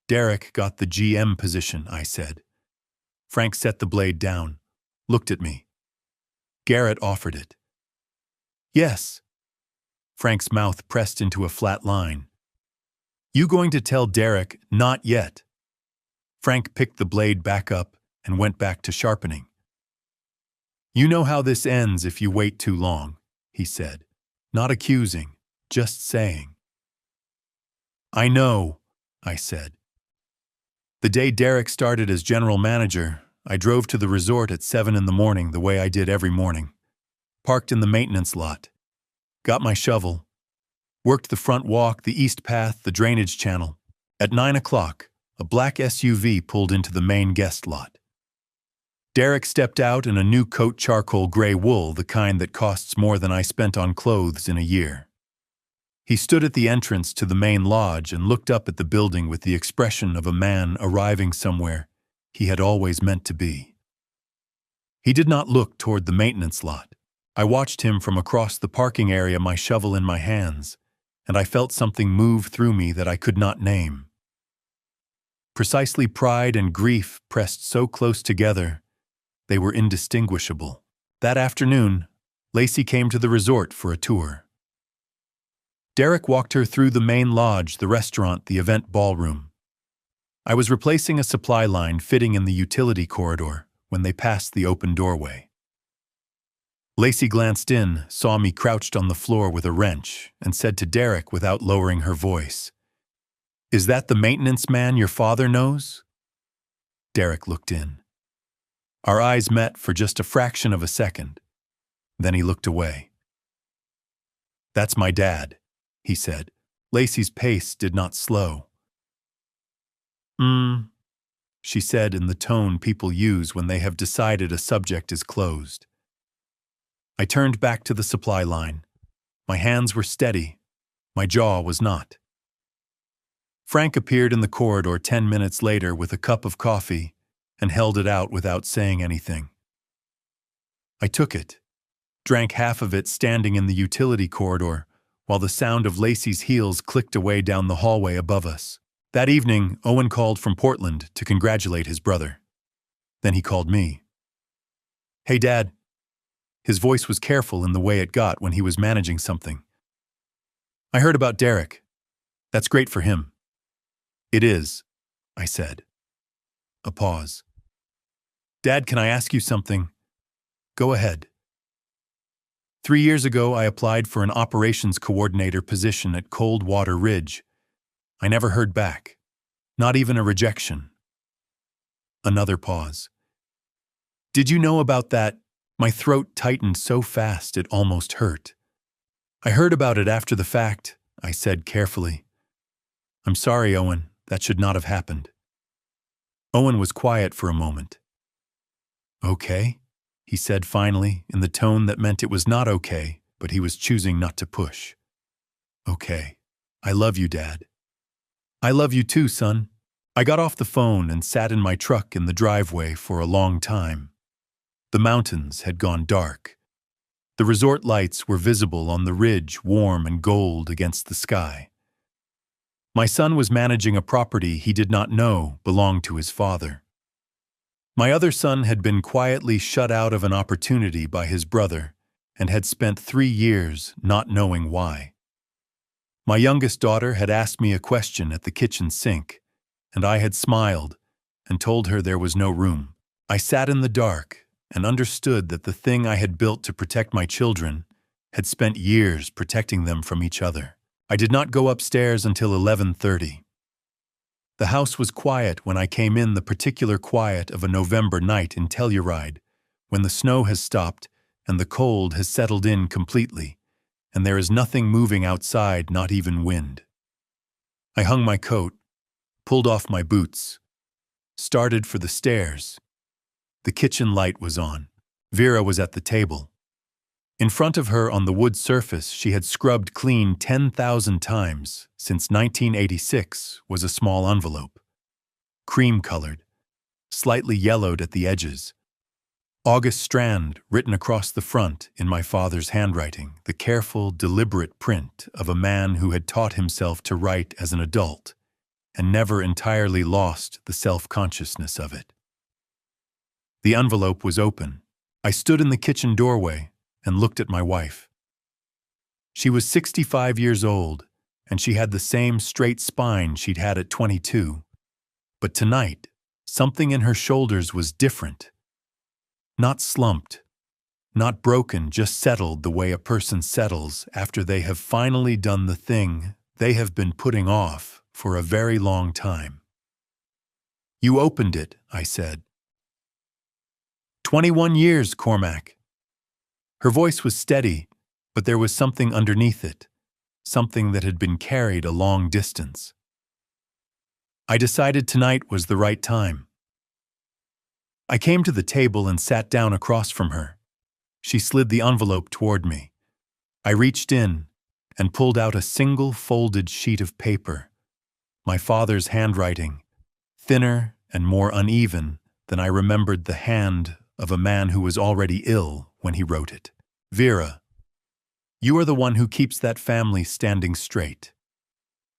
Derek got the GM position, I said. Frank set the blade down, looked at me. Garrett offered it. Yes. Frank's mouth pressed into a flat line. You going to tell Derek, not yet? Frank picked the blade back up and went back to sharpening. You know how this ends if you wait too long, he said. Not accusing, just saying. I know, I said. The day Derek started as general manager, I drove to the resort at 7 in the morning the way I did every morning. Parked in the maintenance lot. Got my shovel. Worked the front walk, the east path, the drainage channel. At 9 o'clock, a black SUV pulled into the main guest lot. Derek stepped out in a new coat, charcoal gray wool, the kind that costs more than I spent on clothes in a year. He stood at the entrance to the main lodge and looked up at the building with the expression of a man arriving somewhere he had always meant to be. He did not look toward the maintenance lot. I watched him from across the parking area, my shovel in my hands, and I felt something move through me that I could not name. Precisely pride and grief pressed so close together, they were indistinguishable. That afternoon, Lacey came to the resort for a tour. Derek walked her through the main lodge, the restaurant, the event ballroom. I was replacing a supply line fitting in the utility corridor when they passed the open doorway. Lacey glanced in, saw me crouched on the floor with a wrench, and said to Derek without lowering her voice, "Is that the maintenance man your father knows?" Derek looked in. Our eyes met for just a fraction of a second. Then he looked away. "That's my dad," he said. Lacey's pace did not slow. She said in the tone people use when they have decided a subject is closed. I turned back to the supply line. My hands were steady. My jaw was not. Frank appeared in the corridor 10 minutes later with a cup of coffee and held it out without saying anything. I took it, drank half of it standing in the utility corridor while the sound of Lacey's heels clicked away down the hallway above us. That evening, Owen called from Portland to congratulate his brother. Then he called me. "Hey, Dad." His voice was careful in the way it got when he was managing something. "I heard about Derek. That's great for him." "It is," I said. A pause. "Dad, can I ask you something?" "Go ahead." 3 years ago, I applied for an operations coordinator position at Coldwater Ridge. I never heard back. Not even a rejection. Another pause. "Did you know about that?" My throat tightened so fast it almost hurt. "I heard about it after the fact," I said carefully. "I'm sorry, Owen. That should not have happened." Owen was quiet for a moment. "Okay," he said finally, in the tone that meant it was not okay, but he was choosing not to push. "Okay. I love you, Dad." "I love you too, son." I got off the phone and sat in my truck in the driveway for a long time. The mountains had gone dark. The resort lights were visible on the ridge, warm and gold against the sky. My son was managing a property he did not know belonged to his father. My other son had been quietly shut out of an opportunity by his brother and had spent 3 years not knowing why. My youngest daughter had asked me a question at the kitchen sink, and I had smiled and told her there was no room. I sat in the dark and understood that the thing I had built to protect my children had spent years protecting them from each other. I did not go upstairs until 11:30. The house was quiet when I came in, the particular quiet of a November night in Telluride, when the snow has stopped and the cold has settled in completely, and there is nothing moving outside, not even wind. I hung my coat, pulled off my boots, started for the stairs. The kitchen light was on. Vera was at the table. In front of her on the wood surface she had scrubbed clean 10,000 times since 1986 was a small envelope. Cream-colored, slightly yellowed at the edges. August Strand written across the front in my father's handwriting, the careful, deliberate print of a man who had taught himself to write as an adult and never entirely lost the self-consciousness of it. The envelope was open. I stood in the kitchen doorway and looked at my wife. She was 65 years old, and she had the same straight spine she'd had at 22. But tonight, something in her shoulders was different. Not slumped, not broken, just settled the way a person settles after they have finally done the thing they have been putting off for a very long time. "You opened it," I said. 21 years, Cormac." Her voice was steady, but there was something underneath it, something that had been carried a long distance. I decided tonight was the right time. I came to the table and sat down across from her. She slid the envelope toward me. I reached in and pulled out a single folded sheet of paper. My father's handwriting, thinner and more uneven than I remembered the hand of a man who was already ill when he wrote it. Vera, you are the one who keeps that family standing straight.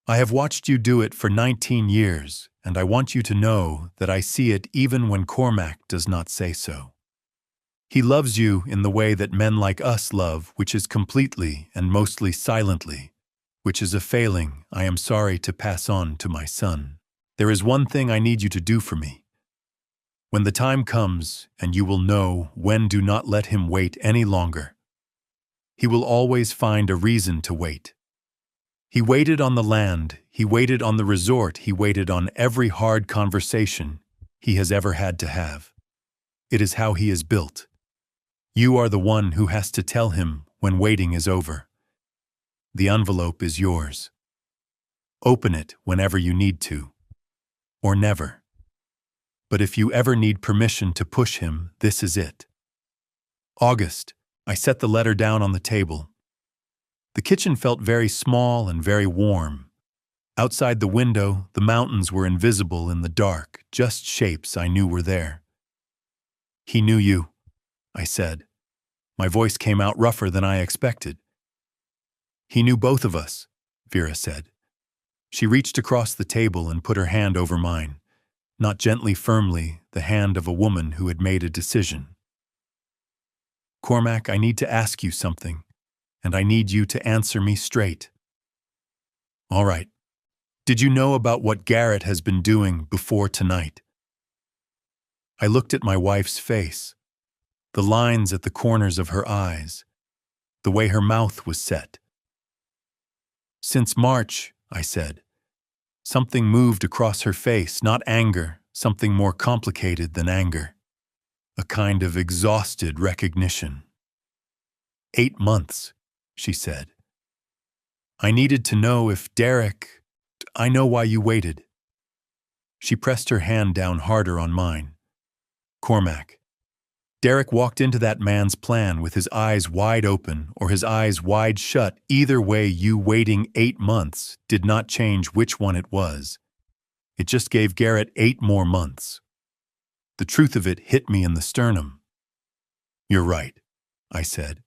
I have watched you do it for 19 years, and I want you to know that I see it even when Cormac does not say so. He loves you in the way that men like us love, which is completely and mostly silently, which is a failing I am sorry to pass on to my son. There is one thing I need you to do for me. When the time comes, and you will know when, do not let him wait any longer. He will always find a reason to wait. He waited on the land, he waited on the resort, he waited on every hard conversation he has ever had to have. It is how he is built. You are the one who has to tell him when waiting is over. The envelope is yours. Open it whenever you need to, or never. But if you ever need permission to push him, this is it. August. I set the letter down on the table. The kitchen felt very small and very warm. Outside the window, the mountains were invisible in the dark, just shapes I knew were there. He knew you, I said. My voice came out rougher than I expected. He knew both of us, Vera said. She reached across the table and put her hand over mine, not gently, firmly, the hand of a woman who had made a decision. Cormac, I need to ask you something, and I need you to answer me straight. All right. Did you know about what Garrett has been doing before tonight? I looked at my wife's face, the lines at the corners of her eyes, the way her mouth was set. Since March, I said. Something moved across her face, not anger, something more complicated than anger. A kind of exhausted recognition. 8 months, she said. I needed to know if Derek... I know why you waited. She pressed her hand down harder on mine. Cormac. Derek walked into that man's plan with his eyes wide open or his eyes wide shut. Either way, you waiting 8 months did not change which one it was. It just gave Garrett 8 more months. The truth of it hit me in the sternum. You're right, I said.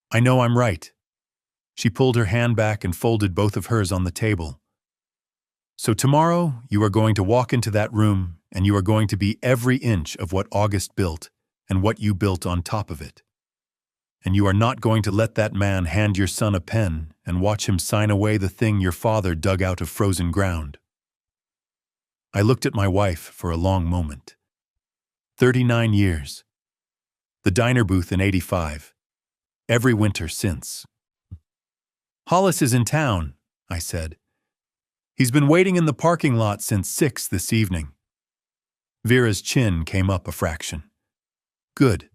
I know I'm right. She pulled her hand back and folded both of hers on the table. So tomorrow, you are going to walk into that room and you are going to be every inch of what August built and what you built on top of it. And you are not going to let that man hand your son a pen and watch him sign away the thing your father dug out of frozen ground. I looked at my wife for a long moment. 39 years. The diner booth in 85. Every winter since. Hollis is in town, I said. He's been waiting in the parking lot since 6 this evening. Vera's chin came up a fraction. Good.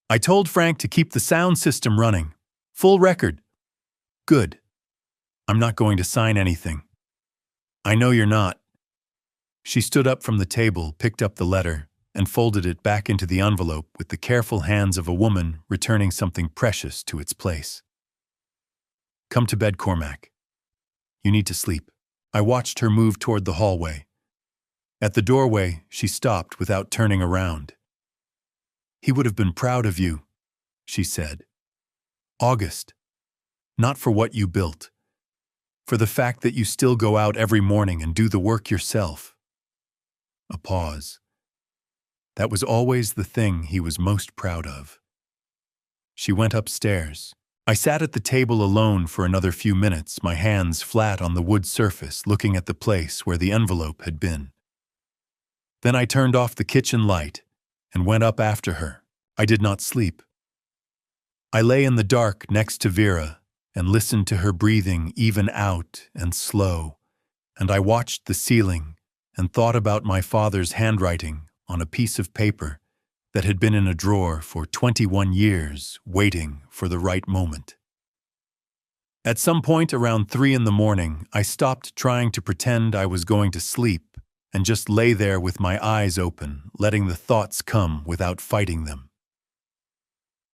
I told Frank to keep the sound system running. Full record. Good. I'm not going to sign anything. I know you're not. She stood up from the table, picked up the letter, and folded it back into the envelope with the careful hands of a woman returning something precious to its place. Come to bed, Cormac. You need to sleep. I watched her move toward the hallway. At the doorway, she stopped without turning around. He would have been proud of you, she said. August. Not for what you built. For the fact that you still go out every morning and do the work yourself. A pause. That was always the thing he was most proud of. She went upstairs. I sat at the table alone for another few minutes, my hands flat on the wood surface, looking at the place where the envelope had been. Then I turned off the kitchen light and went up after her. I did not sleep. I lay in the dark next to Vera and listened to her breathing even out and slow, and I watched the ceiling and thought about my father's handwriting on a piece of paper that had been in a drawer for 21 years, waiting for the right moment. At some point around 3 in the morning, I stopped trying to pretend I was going to sleep and just lay there with my eyes open, letting the thoughts come without fighting them.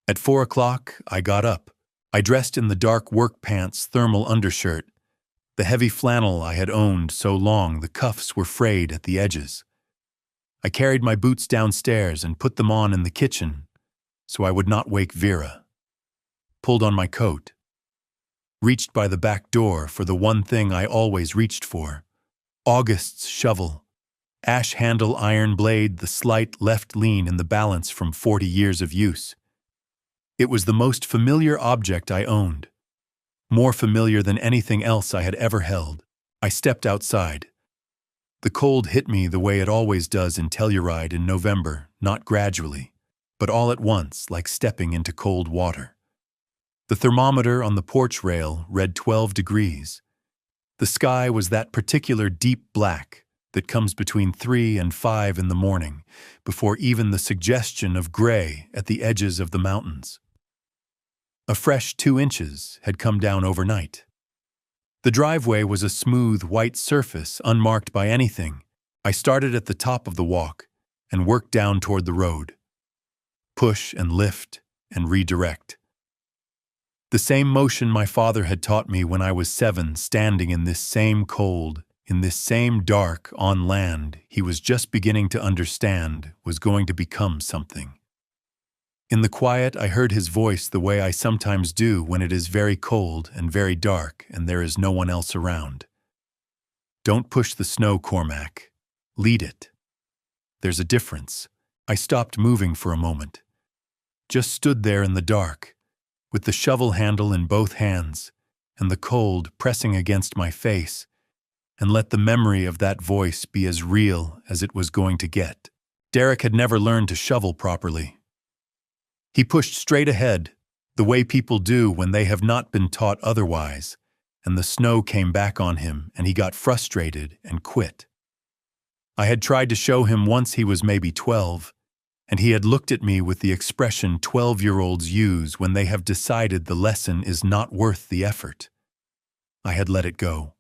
At 4 o'clock, I got up, I dressed in the dark work pants thermal undershirt, the heavy flannel I had owned so long the cuffs were frayed at the edges. I carried my boots downstairs and put them on in the kitchen so I would not wake Vera. Pulled on my coat. Reached by the back door for the one thing I always reached for, August's shovel. Ash handle iron blade, the slight left lean in the balance from 40 years of use. It was the most familiar object I owned, more familiar than anything else I had ever held. I stepped outside. The cold hit me the way it always does in Telluride in November, not gradually, but all at once, like stepping into cold water. The thermometer on the porch rail read 12 degrees. The sky was that particular deep black that comes between 3 and 5 in the morning, before even the suggestion of gray at the edges of the mountains. A fresh 2 inches had come down overnight. The driveway was a smooth white surface unmarked by anything. I started at the top of the walk and worked down toward the road. Push and lift and redirect. The same motion my father had taught me when I was 7, standing in this same cold, in this same dark, on land he was just beginning to understand was going to become something. In the quiet, I heard his voice the way I sometimes do when it is very cold and very dark and there is no one else around. Don't push the snow, Cormac. Lead it. There's a difference. I stopped moving for a moment. Just stood there in the dark, with the shovel handle in both hands and the cold pressing against my face, and let the memory of that voice be as real as it was going to get. Derek had never learned to shovel properly. He pushed straight ahead, the way people do when they have not been taught otherwise, and the snow came back on him and he got frustrated and quit. I had tried to show him once he was maybe 12, and he had looked at me with the expression 12-year-olds use when they have decided the lesson is not worth the effort. I had let it go.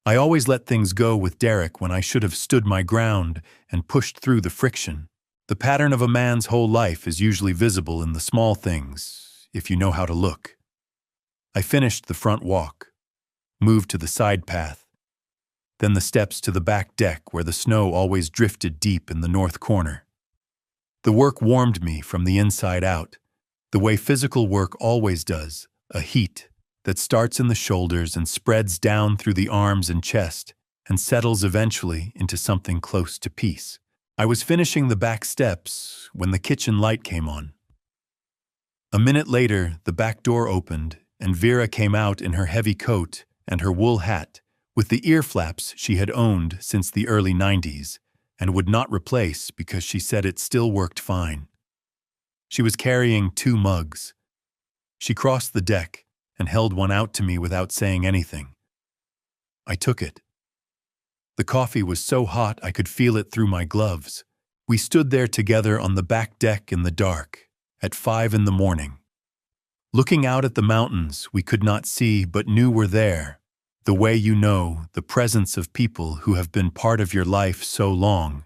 I always let things go with Derek when I should have stood my ground and pushed through the friction. The pattern of a man's whole life is usually visible in the small things, if you know how to look. I finished the front walk, moved to the side path, then the steps to the back deck where the snow always drifted deep in the north corner. The work warmed me from the inside out, the way physical work always does, a heat that starts in the shoulders and spreads down through the arms and chest and settles eventually into something close to peace. I was finishing the back steps when the kitchen light came on. A minute later, the back door opened and Vera came out in her heavy coat and her wool hat with the ear flaps she had owned since the early 90s and would not replace because she said it still worked fine. She was carrying 2 mugs. She crossed the deck and held one out to me without saying anything. I took it. The coffee was so hot I could feel it through my gloves. We stood there together on the back deck in the dark, at 5 in the morning. Looking out at the mountains we could not see but knew were there, the way you know the presence of people who have been part of your life so long,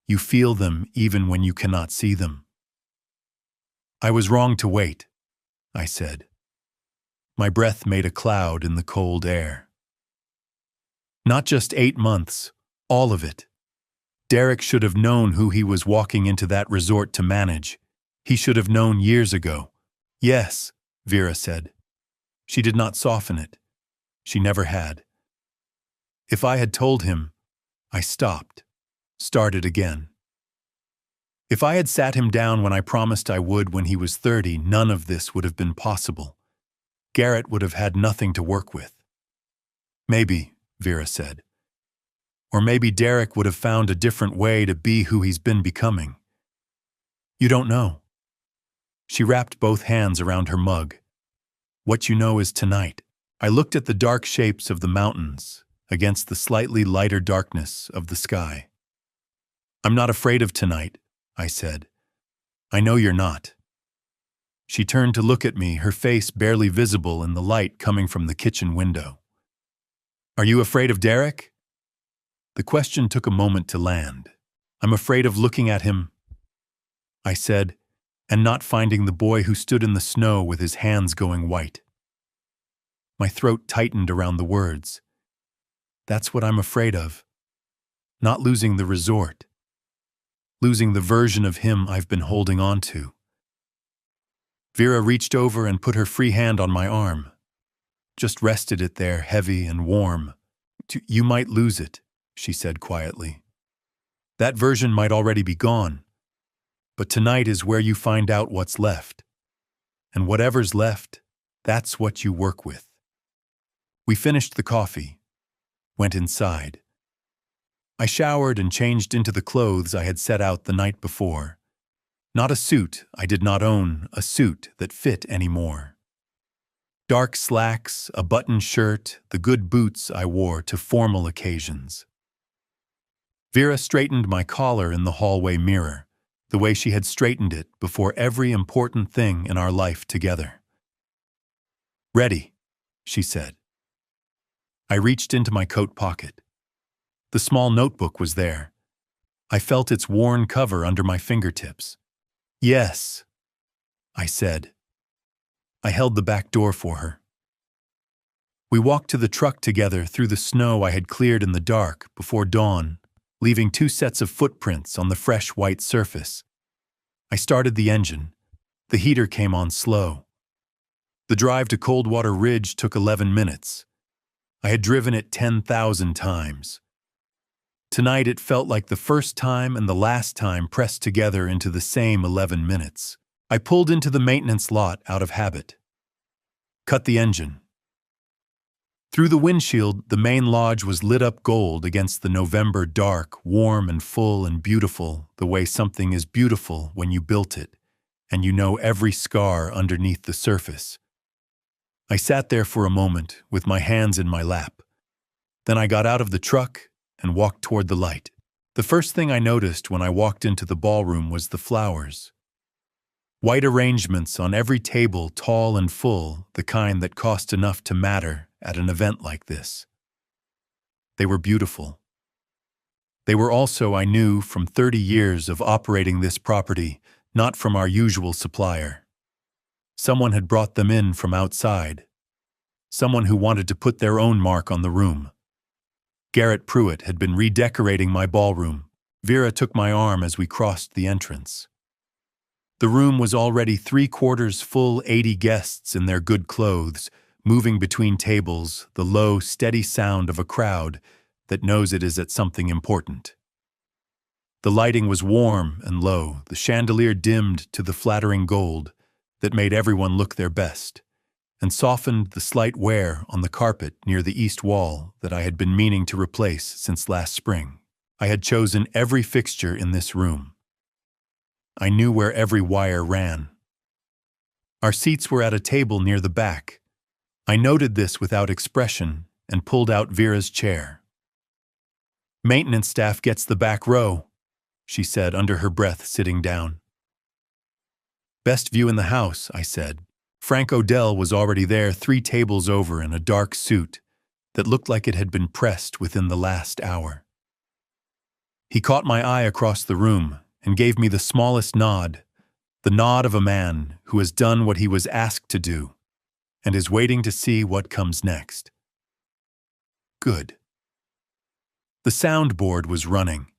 you feel them even when you cannot see them. I was wrong to wait, I said. My breath made a cloud in the cold air. Not just 8 months, all of it. Derek should have known who he was walking into that resort to manage. He should have known years ago. Yes, Vera said. She did not soften it. She never had. If I had told him, I stopped, started again. If I had sat him down when I promised I would when he was 30, none of this would have been possible. Garrett would have had nothing to work with. Maybe, Vera said. Or maybe Derek would have found a different way to be who he's been becoming. You don't know. She wrapped both hands around her mug. What you know is tonight. I looked at the dark shapes of the mountains against the slightly lighter darkness of the sky. I'm not afraid of tonight, I said. I know you're not. She turned to look at me, her face barely visible in the light coming from the kitchen window. Are you afraid of Derek? The question took a moment to land. I'm afraid of looking at him. I said, and not finding the boy who stood in the snow with his hands going white. My throat tightened around the words. That's what I'm afraid of. Not losing the resort. Losing the version of him I've been holding on to. Vera reached over and put her free hand on my arm. Just rested it there, heavy and warm. You might lose it, she said quietly. That version might already be gone. But tonight is where you find out what's left. And whatever's left, that's what you work with. We finished the coffee, went inside. I showered and changed into the clothes I had set out the night before. Not a suit, I did not own a suit that fit anymore. Dark slacks, a button shirt, the good boots I wore to formal occasions. Vera straightened my collar in the hallway mirror, the way she had straightened it before every important thing in our life together. Ready, she said. I reached into my coat pocket. The small notebook was there. I felt its worn cover under my fingertips. Yes, I said. I held the back door for her. We walked to the truck together through the snow I had cleared in the dark before dawn, leaving 2 sets of footprints on the fresh white surface. I started the engine. The heater came on slow. The drive to Coldwater Ridge took 11 minutes. I had driven it 10,000 times. Tonight it felt like the first time and the last time pressed together into the same 11 minutes. I pulled into the maintenance lot out of habit. Cut the engine. Through the windshield, the main lodge was lit up gold against the November dark, warm and full and beautiful, the way something is beautiful when you built it, and you know every scar underneath the surface. I sat there for a moment with my hands in my lap. Then I got out of the truck and walked toward the light. The first thing I noticed when I walked into the ballroom was the flowers. White arrangements on every table, tall and full, the kind that cost enough to matter at an event like this. They were beautiful. They were also, I knew, from 30 years of operating this property, not from our usual supplier. Someone had brought them in from outside. Someone who wanted to put their own mark on the room. Garrett Pruitt had been redecorating my ballroom. Vera took my arm as we crossed the entrance. The room was already 3/4 full, 80 guests in their good clothes, moving between tables, the low, steady sound of a crowd that knows it is at something important. The lighting was warm and low, the chandelier dimmed to the flattering gold that made everyone look their best, and softened the slight wear on the carpet near the east wall that I had been meaning to replace since last spring. I had chosen every fixture in this room. I knew where every wire ran. Our seats were at a table near the back. I noted this without expression and pulled out Vera's chair. "Maintenance staff gets the back row," she said under her breath, sitting down. "Best view in the house," I said. Frank Odell was already there, 3 tables over in a dark suit that looked like it had been pressed within the last hour. He caught my eye across the room and gave me the smallest nod, the nod of a man who has done what he was asked to do and is waiting to see what comes next. Good. The soundboard was running.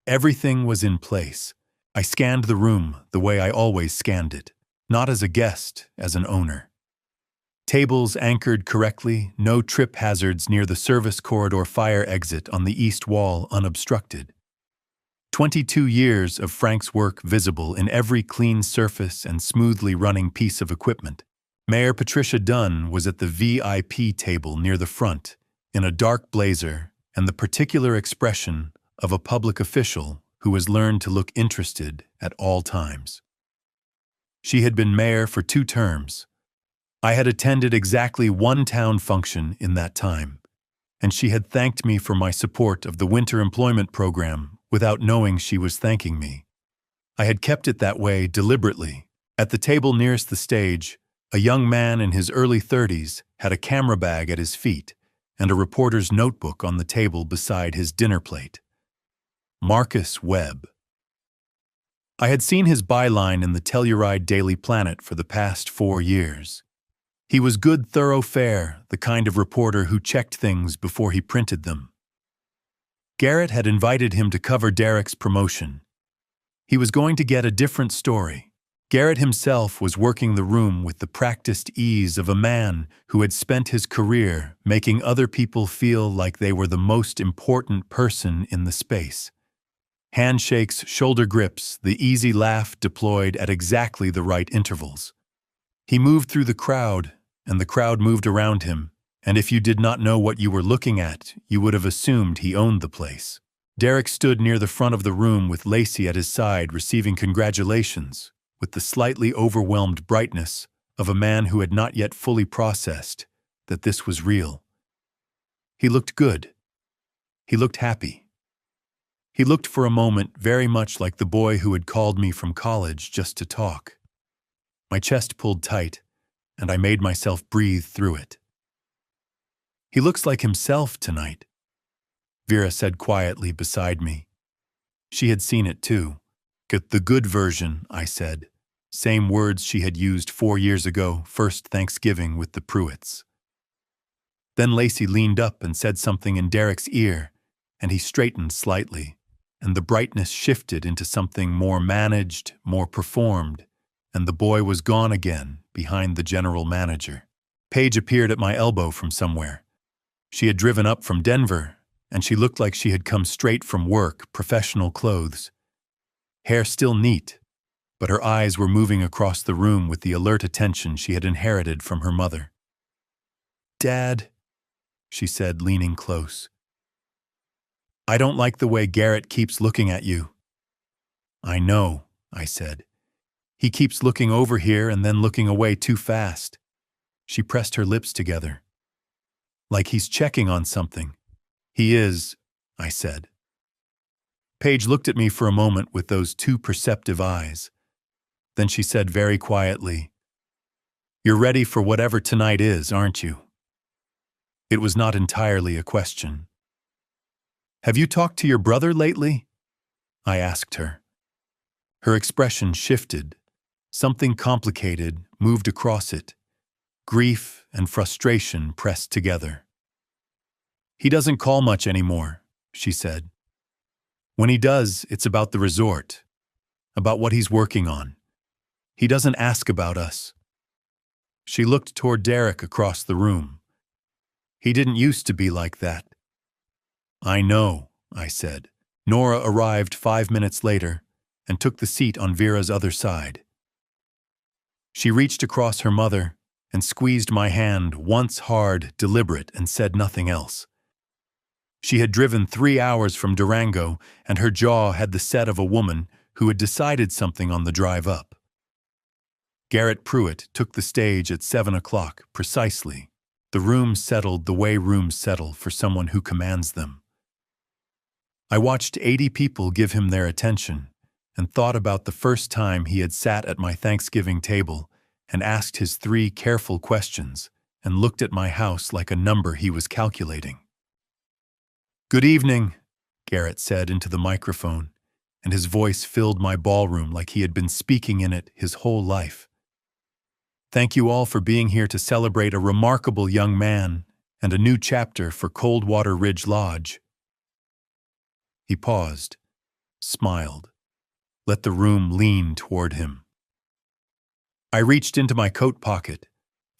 Everything was in place. I scanned the room the way I always scanned it, not as a guest, as an owner. Tables anchored correctly, no trip hazards near the service corridor fire exit on the east wall unobstructed. 22 years of Frank's work visible in every clean surface and smoothly running piece of equipment. Mayor Patricia Dunn was at the VIP table near the front, in a dark blazer and the particular expression of a public official who has learned to look interested at all times. She had been mayor for 2 terms. I had attended exactly 1 town function in that time, and she had thanked me for my support of the winter employment program without knowing she was thanking me. I had kept it that way deliberately. At the table nearest the stage, a young man in his early 30s had a camera bag at his feet and a reporter's notebook on the table beside his dinner plate. Marcus Webb. I had seen his byline in the Telluride Daily Planet for the past 4 years. He was good, thorough, fair, the kind of reporter who checked things before he printed them. Garrett had invited him to cover Derek's promotion. He was going to get a different story. Garrett himself was working the room with the practiced ease of a man who had spent his career making other people feel like they were the most important person in the space. Handshakes, shoulder grips, the easy laugh deployed at exactly the right intervals. He moved through the crowd, and the crowd moved around him, and if you did not know what you were looking at, you would have assumed he owned the place. Derek stood near the front of the room with Lacey at his side receiving congratulations, with the slightly overwhelmed brightness of a man who had not yet fully processed that this was real. He looked good. He looked happy. He looked for a moment very much like the boy who had called me from college just to talk. My chest pulled tight, and I made myself breathe through it. He looks like himself tonight, Vera said quietly beside me. She had seen it too. Get the good version, I said. Same words she had used 4 years ago, first Thanksgiving with the Pruitts. Then Lacey leaned up and said something in Derek's ear, and he straightened slightly, and the brightness shifted into something more managed, more performed, and the boy was gone again behind the general manager. Paige appeared at my elbow from somewhere. She had driven up from Denver, and she looked like she had come straight from work, professional clothes. Hair still neat, but her eyes were moving across the room with the alert attention she had inherited from her mother. "Dad," she said, leaning close. "I don't like the way Garrett keeps looking at you." "I know," I said. "He keeps looking over here and then looking away too fast." She pressed her lips together. "Like he's checking on something." "He is," I said. Paige looked at me for a moment with those two perceptive eyes. Then she said very quietly, "You're ready for whatever tonight is, aren't you?" It was not entirely a question. "Have you talked to your brother lately?" I asked her. Her expression shifted. Something complicated moved across it. Grief and frustration pressed together. "He doesn't call much anymore," she said. "When he does, it's about the resort, about what he's working on. He doesn't ask about us." She looked toward Derek across the room. "He didn't used to be like that." "I know," I said. Nora arrived 5 minutes later and took the seat on Vera's other side. She reached across her mother and squeezed my hand once hard, deliberate, and said nothing else. She had driven 3 hours from Durango, and her jaw had the set of a woman who had decided something on the drive up. Garrett Pruitt took the stage at 7 o'clock, precisely. The room settled the way rooms settle for someone who commands them. I watched 80 people give him their attention and thought about the first time he had sat at my Thanksgiving table and asked his 3 careful questions and looked at my house like a number he was calculating. "Good evening," Garrett said into the microphone, and his voice filled my ballroom like he had been speaking in it his whole life. "Thank you all for being here to celebrate a remarkable young man and a new chapter for Coldwater Ridge Lodge." He paused, smiled, let the room lean toward him. I reached into my coat pocket,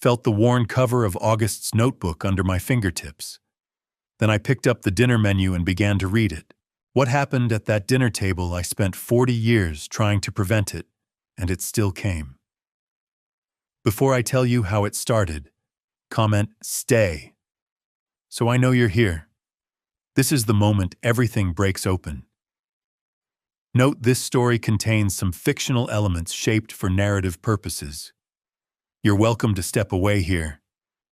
felt the worn cover of August's notebook under my fingertips. Then I picked up the dinner menu and began to read it. What happened at that dinner table I spent 40 years trying to prevent it, and it still came. Before I tell you how it started, comment "stay," so I know you're here. This is the moment everything breaks open. Note this story contains some fictional elements shaped for narrative purposes. You're welcome to step away here,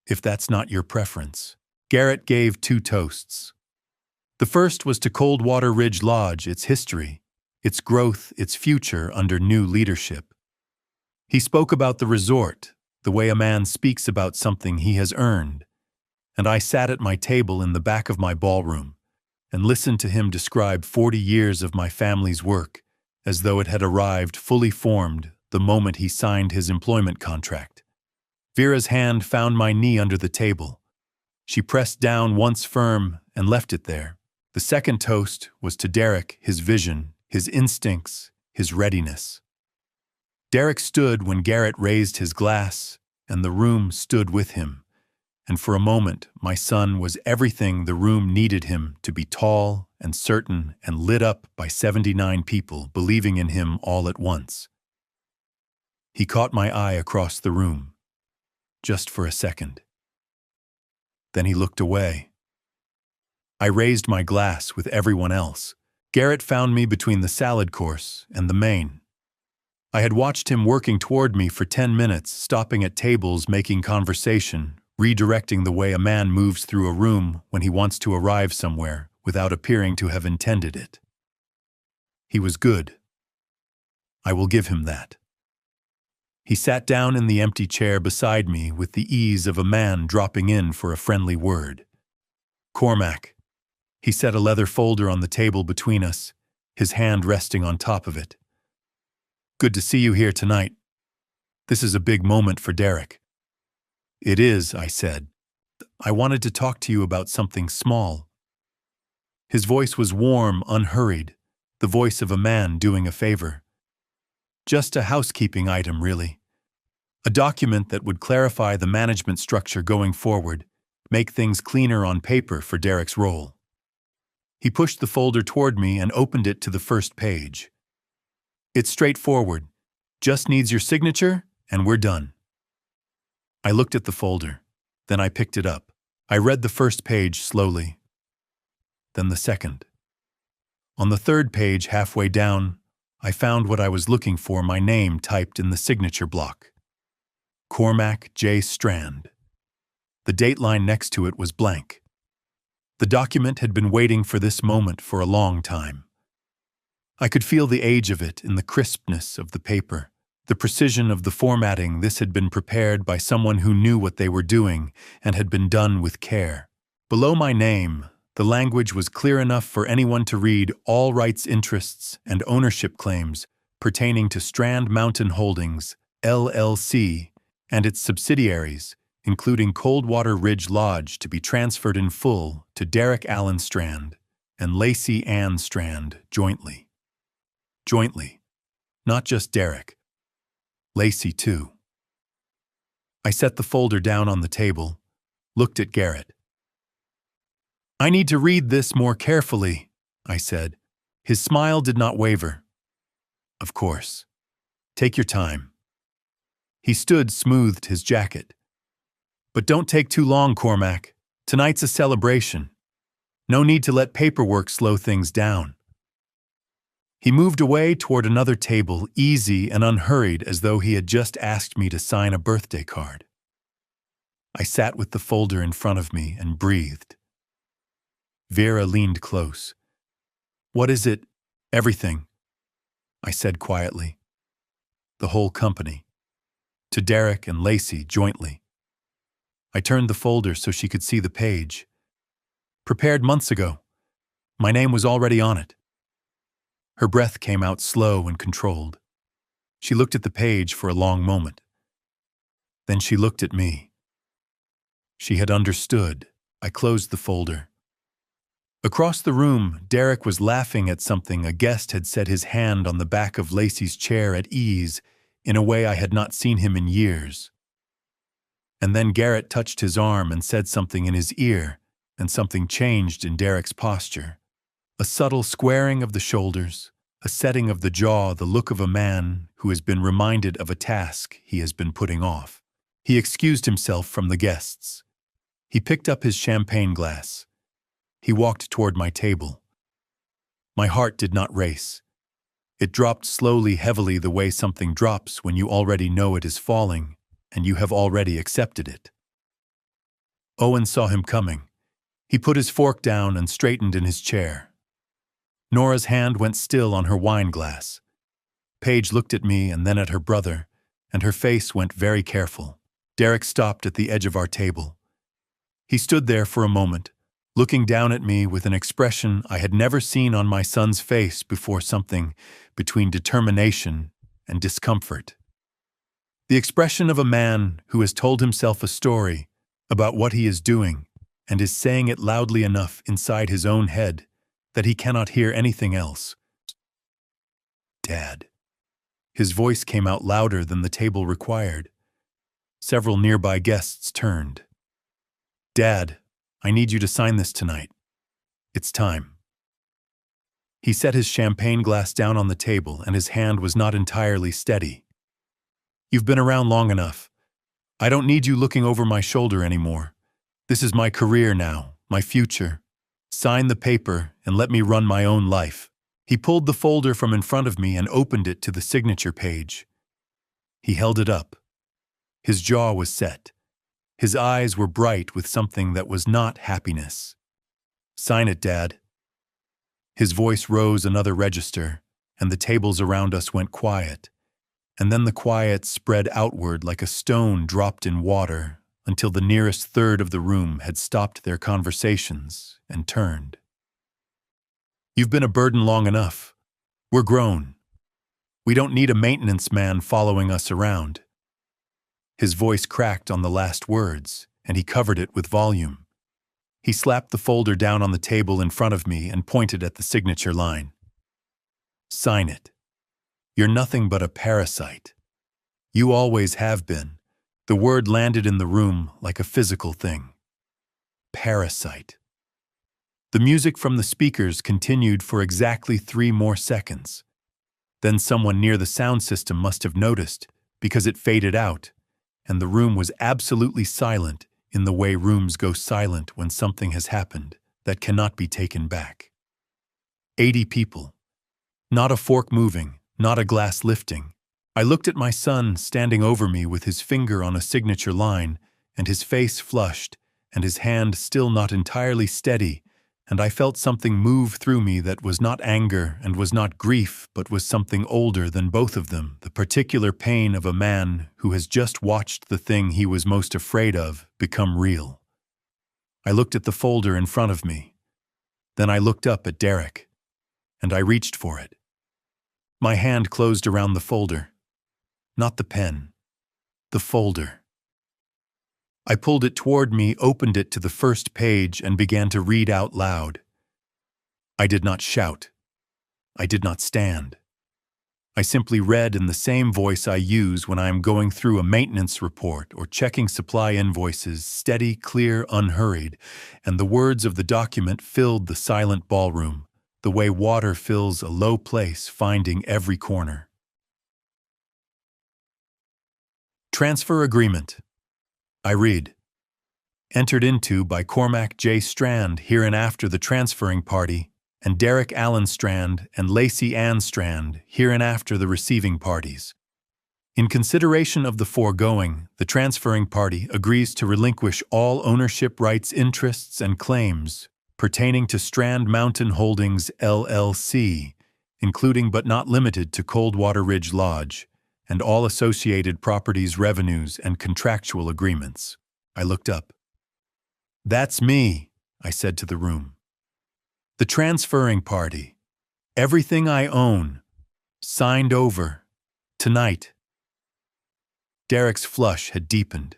if that's not your preference. Garrett gave 2 toasts. The first was to Coldwater Ridge Lodge, its history, its growth, its future under new leadership. He spoke about the resort, the way a man speaks about something he has earned, and I sat at my table in the back of my ballroom and listened to him describe 40 years of my family's work as though it had arrived fully formed the moment he signed his employment contract. Vera's hand found my knee under the table. She pressed down once firm and left it there. The second toast was to Derek, his vision, his instincts, his readiness. Derek stood when Garrett raised his glass, and the room stood with him. And for a moment, my son was everything the room needed him to be: tall and certain and lit up by 79 people believing in him all at once. He caught my eye across the room, just for a second. Then he looked away. I raised my glass with everyone else. Garrett found me between the salad course and the main. I had watched him working toward me for 10 minutes, stopping at tables, making conversation, redirecting the way a man moves through a room when he wants to arrive somewhere without appearing to have intended it. He was good. I will give him that. He sat down in the empty chair beside me with the ease of a man dropping in for a friendly word. "Cormac." He set a leather folder on the table between us, his hand resting on top of it. "Good to see you here tonight. This is a big moment for Derek." "It is," I said. "I wanted to talk to you about something small." His voice was warm, unhurried, the voice of a man doing a favor. "Just a housekeeping item, really. A document that would clarify the management structure going forward, make things cleaner on paper for Derek's role." He pushed the folder toward me and opened it to the first page. "It's straightforward. Just needs your signature, and we're done." I looked at the folder. Then I picked it up. I read the first page slowly. Then the second. On the third page, halfway down, I found what I was looking for: my name typed in the signature block. Cormac J. Strand. The date line next to it was blank. The document had been waiting for this moment for a long time. I could feel the age of it in the crispness of the paper, the precision of the formatting. This had been prepared by someone who knew what they were doing and had been done with care. Below my name, the language was clear enough for anyone to read: all rights, interests, and ownership claims pertaining to Strand Mountain Holdings, LLC, and its subsidiaries, including Coldwater Ridge Lodge, to be transferred in full to Derek Allen Strand and Lacey Ann Strand jointly. Jointly. Not just Derek. Lacey, too. I set the folder down on the table, looked at Garrett. "I need to read this more carefully," I said. His smile did not waver. "Of course. Take your time." He stood, smoothed his jacket. "But don't take too long, Cormac. Tonight's a celebration. No need to let paperwork slow things down." He moved away toward another table, easy and unhurried, as though he had just asked me to sign a birthday card. I sat with the folder in front of me and breathed. Vera leaned close. "What is it?" "Everything," I said quietly. "The whole company. To Derek and Lacey jointly." I turned the folder so she could see the page. "Prepared months ago. My name was already on it." Her breath came out slow and controlled. She looked at the page for a long moment. Then she looked at me. She had understood. I closed the folder. Across the room, Derek was laughing at something. A guest had set his hand on the back of Lacey's chair at ease, in a way I had not seen him in years. And then Garrett touched his arm and said something in his ear, and something changed in Derek's posture. A subtle squaring of the shoulders, a setting of the jaw, the look of a man who has been reminded of a task he has been putting off. He excused himself from the guests. He picked up his champagne glass. He walked toward my table. My heart did not race. It dropped slowly, heavily, the way something drops when you already know it is falling and you have already accepted it. Owen saw him coming. He put his fork down and straightened in his chair. Nora's hand went still on her wine glass. Paige looked at me and then at her brother, and her face went very careful. Derek stopped at the edge of our table. He stood there for a moment, looking down at me with an expression I had never seen on my son's face before, something between determination and discomfort. The expression of a man who has told himself a story about what he is doing and is saying it loudly enough inside his own head that he cannot hear anything else. Dad. His voice came out louder than the table required. Several nearby guests turned. Dad, I need you to sign this tonight. It's time. He set his champagne glass down on the table and his hand was not entirely steady. You've been around long enough. I don't need you looking over my shoulder anymore. This is my career now, my future. Sign the paper and let me run my own life. He pulled the folder from in front of me and opened it to the signature page. He held it up. His jaw was set. His eyes were bright with something that was not happiness. Sign it, Dad. His voice rose another register, and the tables around us went quiet. And then the quiet spread outward like a stone dropped in water until the nearest third of the room had stopped their conversations and turned. You've been a burden long enough. We're grown. We don't need a maintenance man following us around. His voice cracked on the last words, and he covered it with volume. He slapped the folder down on the table in front of me and pointed at the signature line. Sign it. You're nothing but a parasite. You always have been. The word landed in the room like a physical thing. Parasite. The music from the speakers continued for exactly 3 more seconds. Then someone near the sound system must have noticed, because it faded out, and the room was absolutely silent in the way rooms go silent when something has happened that cannot be taken back. 80 people. Not a fork moving, not a glass lifting. I looked at my son standing over me with his finger on a signature line, and his face flushed, and his hand still not entirely steady, and I felt something move through me that was not anger and was not grief, but was something older than both of them, the particular pain of a man who has just watched the thing he was most afraid of become real. I looked at the folder in front of me. Then I looked up at Derek, and I reached for it. My hand closed around the folder. Not the pen. The folder. I pulled it toward me, opened it to the first page, and began to read out loud. I did not shout. I did not stand. I simply read in the same voice I use when I am going through a maintenance report or checking supply invoices, steady, clear, unhurried, and the words of the document filled the silent ballroom, the way water fills a low place, finding every corner. Transfer agreement. I read. Entered into by Cormac J. Strand, hereinafter the transferring party, and Derek Allen Strand and Lacey Ann Strand, hereinafter the receiving parties. In consideration of the foregoing, the transferring party agrees to relinquish all ownership rights, interests, and claims pertaining to Strand Mountain Holdings, LLC, including but not limited to Coldwater Ridge Lodge, and all associated properties, revenues, and contractual agreements. I looked up. That's me, I said to the room. The transferring party. Everything I own. Signed over. Tonight. Derek's flush had deepened.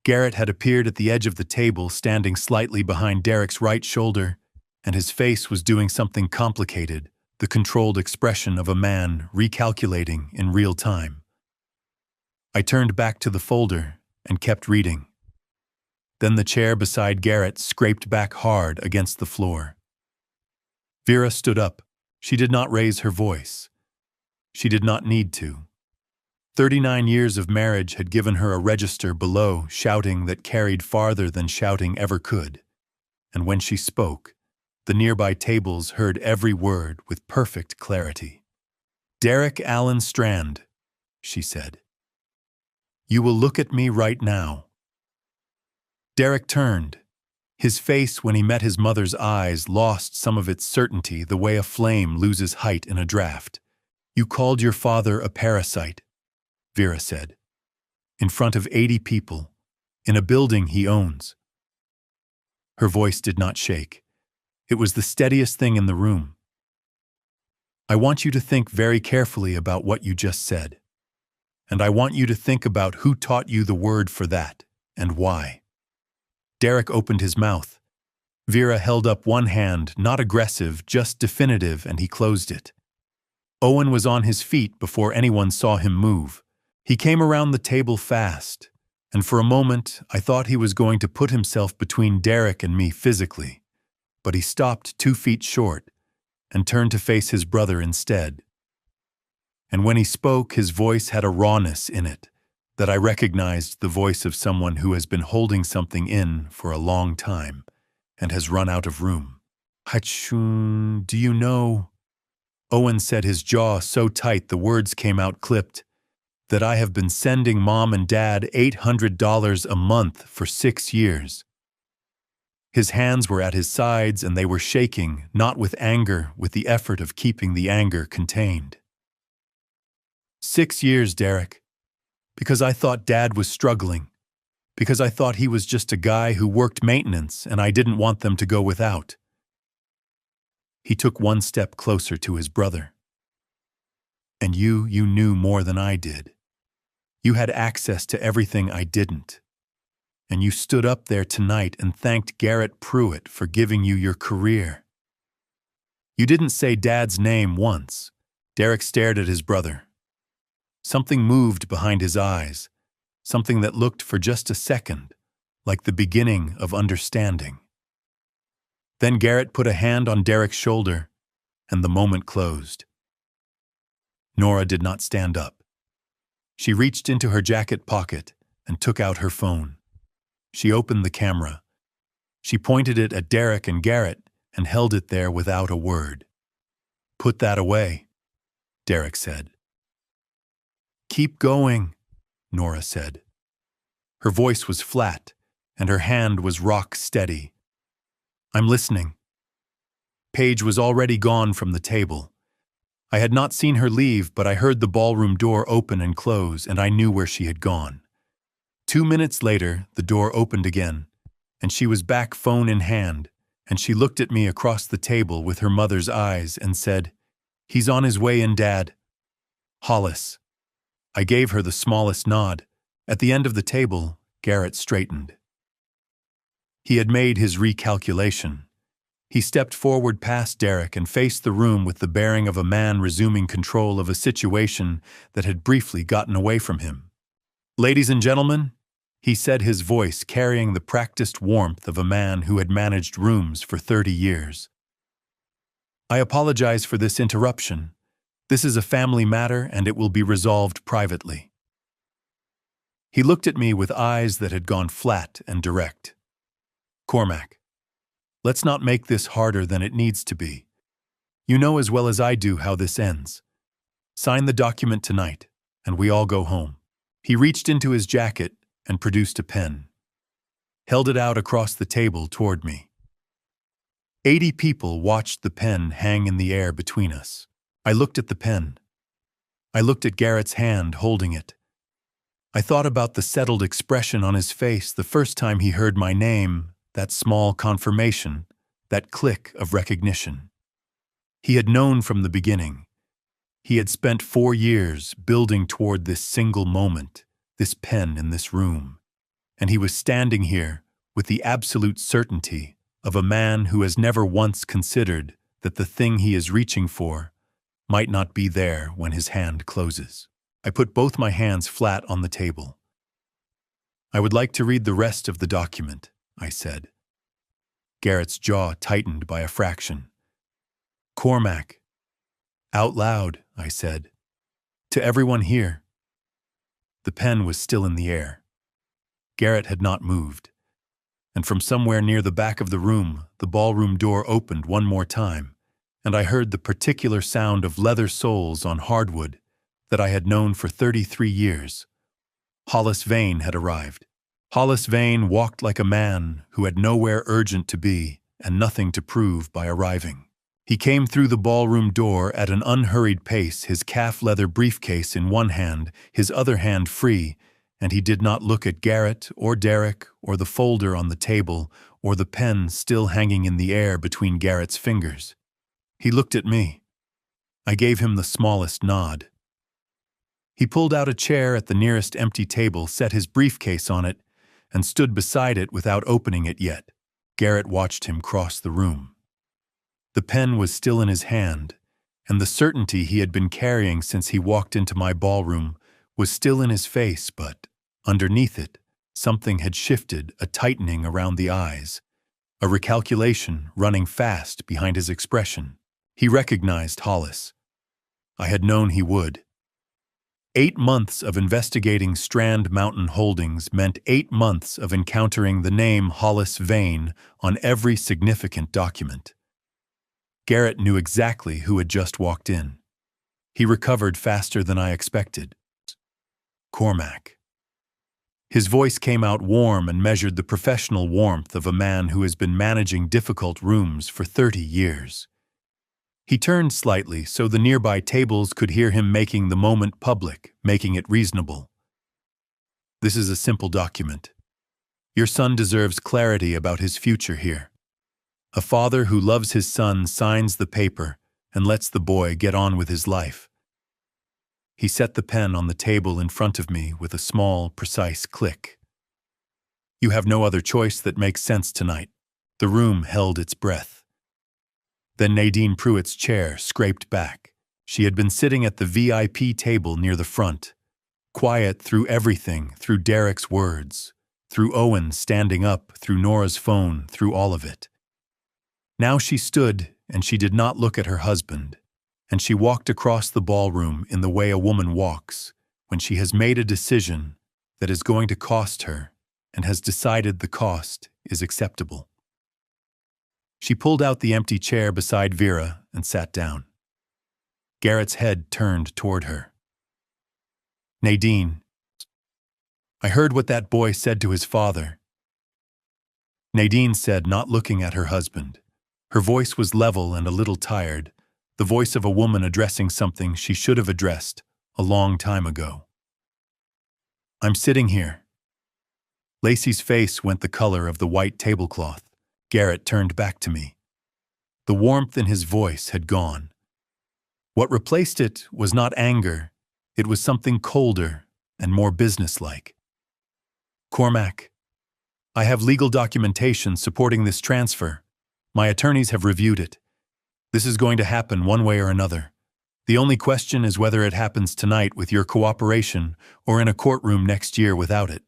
Garrett had appeared at the edge of the table, standing slightly behind Derek's right shoulder, and his face was doing something complicated, the controlled expression of a man recalculating in real time. I turned back to the folder and kept reading. Then the chair beside Garrett scraped back hard against the floor. Vera stood up. She did not raise her voice. She did not need to. 39 years of marriage had given her a register below shouting that carried farther than shouting ever could. And when she spoke, the nearby tables heard every word with perfect clarity. Derek Allen Strand, she said. You will look at me right now. Derek turned. His face, when he met his mother's eyes, lost some of its certainty the way a flame loses height in a draft. You called your father a parasite, Vera said, in front of 80 people, in a building he owns. Her voice did not shake. It was the steadiest thing in the room. I want you to think very carefully about what you just said. And I want you to think about who taught you the word for that, and why. Derek opened his mouth. Vera held up one hand, not aggressive, just definitive, and he closed it. Owen was on his feet before anyone saw him move. He came around the table fast, and for a moment I thought he was going to put himself between Derek and me physically, but he stopped 2 feet short and turned to face his brother instead. And when he spoke, his voice had a rawness in it that I recognized the voice of someone who has been holding something in for a long time and has run out of room. Hachun, do you know? Owen said, his jaw so tight the words came out clipped, that I have been sending Mom and Dad $800 a month for 6 years. His hands were at his sides and they were shaking, not with anger, with the effort of keeping the anger contained. 6 years, Derek. Because I thought Dad was struggling. Because I thought he was just a guy who worked maintenance and I didn't want them to go without. He took one step closer to his brother. And you knew more than I did. You had access to everything I didn't. And you stood up there tonight and thanked Garrett Pruitt for giving you your career. You didn't say Dad's name once. Derek stared at his brother. Something moved behind his eyes, something that looked for just a second like the beginning of understanding. Then Garrett put a hand on Derek's shoulder, and the moment closed. Nora did not stand up. She reached into her jacket pocket and took out her phone. She opened the camera. She pointed it at Derek and Garrett and held it there without a word. "Put that away," Derek said. "Keep going," Nora said. Her voice was flat, and her hand was rock steady. "I'm listening." Paige was already gone from the table. I had not seen her leave, but I heard the ballroom door open and close, and I knew where she had gone. 2 minutes later, the door opened again, and she was back, phone in hand, and she looked at me across the table with her mother's eyes and said, "He's on his way in, Dad." Hollis. I gave her the smallest nod. At the end of the table, Garrett straightened. He had made his recalculation. He stepped forward past Derek and faced the room with the bearing of a man resuming control of a situation that had briefly gotten away from him. "Ladies and gentlemen," he said, his voice carrying the practiced warmth of a man who had managed rooms for 30 years. "I apologize for this interruption. This is a family matter and it will be resolved privately." He looked at me with eyes that had gone flat and direct. "Cormac, let's not make this harder than it needs to be. You know as well as I do how this ends. Sign the document tonight, and we all go home." He reached into his jacket and produced a pen. Held it out across the table toward me. 80 people watched the pen hang in the air between us. I looked at the pen. I looked at Garrett's hand holding it. I thought about the settled expression on his face the first time he heard my name, that small confirmation, that click of recognition. He had known from the beginning. He had spent 4 years building toward this single moment, this pen in this room, and he was standing here with the absolute certainty of a man who has never once considered that the thing he is reaching for might not be there when his hand closes. I put both my hands flat on the table. "I would like to read the rest of the document," I said. Garrett's jaw tightened by a fraction. "Cormac." "Out loud," I said. "To everyone here." The pen was still in the air. Garrett had not moved. And from somewhere near the back of the room, the ballroom door opened one more time, and I heard the particular sound of leather soles on hardwood that I had known for 33 years. Hollis Vane had arrived. Hollis Vane walked like a man who had nowhere urgent to be and nothing to prove by arriving. He came through the ballroom door at an unhurried pace, his calf-leather briefcase in one hand, his other hand free, and he did not look at Garrett or Derek or the folder on the table or the pen still hanging in the air between Garrett's fingers. He looked at me. I gave him the smallest nod. He pulled out a chair at the nearest empty table, set his briefcase on it, and stood beside it without opening it yet. Garrett watched him cross the room. The pen was still in his hand, and the certainty he had been carrying since he walked into my ballroom was still in his face, but underneath it, something had shifted, a tightening around the eyes, a recalculation running fast behind his expression. He recognized Hollis. I had known he would. 8 months of investigating Strand Mountain Holdings meant 8 months of encountering the name Hollis Vane on every significant document. Garrett knew exactly who had just walked in. He recovered faster than I expected. Cormac. His voice came out warm and measured the professional warmth of a man who has been managing difficult rooms for 30 years. He turned slightly so the nearby tables could hear him making the moment public, making it reasonable. This is a simple document. Your son deserves clarity about his future here. A father who loves his son signs the paper and lets the boy get on with his life. He set the pen on the table in front of me with a small, precise click. You have no other choice that makes sense tonight. The room held its breath. Then Nadine Pruitt's chair scraped back. She had been sitting at the VIP table near the front, quiet through everything, through Derek's words, through Owen standing up, through Nora's phone, through all of it. Now she stood, and she did not look at her husband, and she walked across the ballroom in the way a woman walks when she has made a decision that is going to cost her and has decided the cost is acceptable. She pulled out the empty chair beside Vera and sat down. Garrett's head turned toward her. Nadine, I heard what that boy said to his father. Nadine said, not looking at her husband. Her voice was level and a little tired, the voice of a woman addressing something she should have addressed a long time ago. I'm sitting here. Lacey's face went the color of the white tablecloth. Garrett turned back to me. The warmth in his voice had gone. What replaced it was not anger, it was something colder and more businesslike. Cormac, I have legal documentation supporting this transfer. My attorneys have reviewed it. This is going to happen one way or another. The only question is whether it happens tonight with your cooperation or in a courtroom next year without it.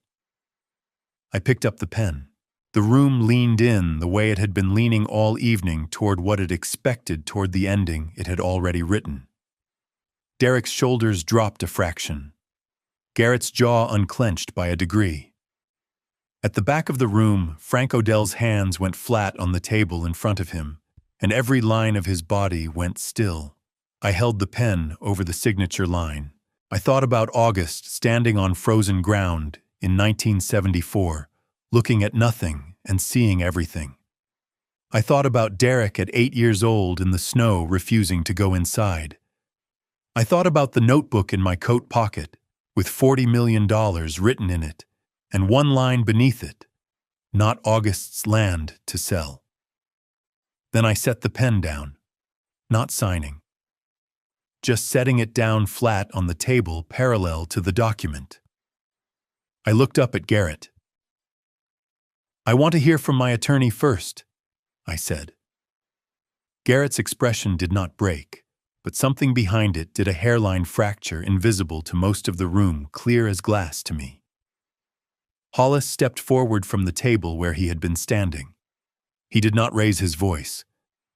I picked up the pen. The room leaned in the way it had been leaning all evening toward what it expected toward the ending it had already written. Derek's shoulders dropped a fraction. Garrett's jaw unclenched by a degree. At the back of the room, Frank Odell's hands went flat on the table in front of him, and every line of his body went still. I held the pen over the signature line. I thought about August standing on frozen ground in 1974, looking at nothing and seeing everything. I thought about Derek at 8 years old in the snow refusing to go inside. I thought about the notebook in my coat pocket with $40 million written in it and one line beneath it, not August's land to sell. Then I set the pen down, not signing, just setting it down flat on the table parallel to the document. I looked up at Garrett. I want to hear from my attorney first, I said. Garrett's expression did not break, but something behind it did a hairline fracture invisible to most of the room, clear as glass to me. Hollis stepped forward from the table where he had been standing. He did not raise his voice.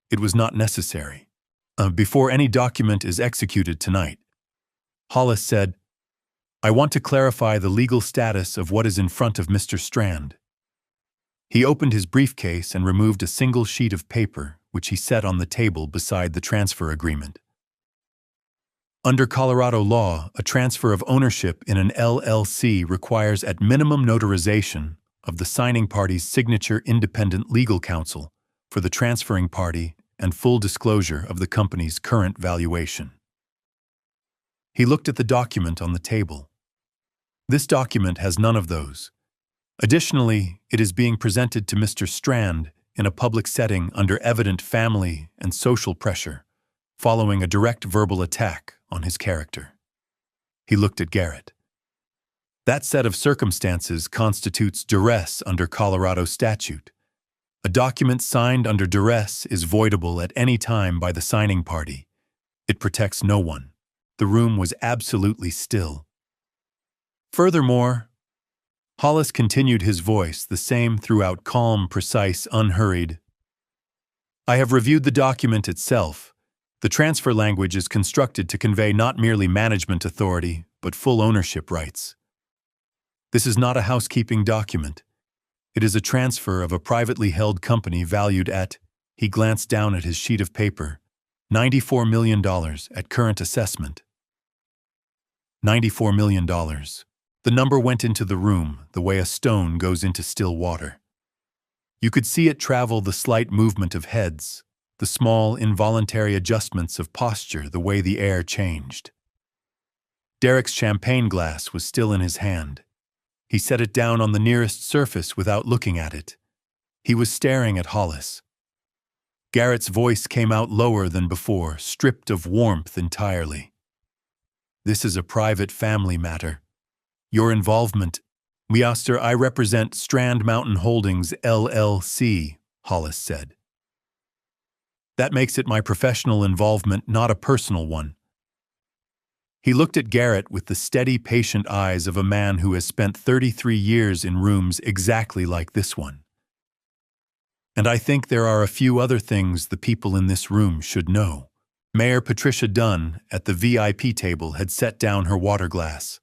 It was not necessary. Before any document is executed tonight, Hollis said, I want to clarify the legal status of what is in front of Mr. Strand. He opened his briefcase and removed a single sheet of paper, which he set on the table beside the transfer agreement. Under Colorado law, a transfer of ownership in an LLC requires at minimum notarization of the signing party's signature independent legal counsel for the transferring party and full disclosure of the company's current valuation. He looked at the document on the table. This document has none of those. Additionally, it is being presented to Mr. Strand in a public setting under evident family and social pressure, following a direct verbal attack on his character. He looked at Garrett. That set of circumstances constitutes duress under Colorado statute. A document signed under duress is voidable at any time by the signing party. It protects no one. The room was absolutely still. Furthermore, Hollis continued, his voice the same throughout, calm, precise, unhurried. I have reviewed the document itself. The transfer language is constructed to convey not merely management authority, but full ownership rights. This is not a housekeeping document. It is a transfer of a privately held company valued at, he glanced down at his sheet of paper, $94 million at current assessment. $94 million. The number went into the room the way a stone goes into still water. You could see it travel the slight movement of heads, the small, involuntary adjustments of posture, the way the air changed. Derek's champagne glass was still in his hand. He set it down on the nearest surface without looking at it. He was staring at Hollis. Garrett's voice came out lower than before, stripped of warmth entirely. This is a private family matter. Your involvement, Mr. I represent Strand Mountain Holdings, LLC, Hollis said. That makes it my professional involvement, not a personal one. He looked at Garrett with the steady, patient eyes of a man who has spent 33 years in rooms exactly like this one. And I think there are a few other things the people in this room should know. Mayor Patricia Dunn, at the VIP table, had set down her water glass.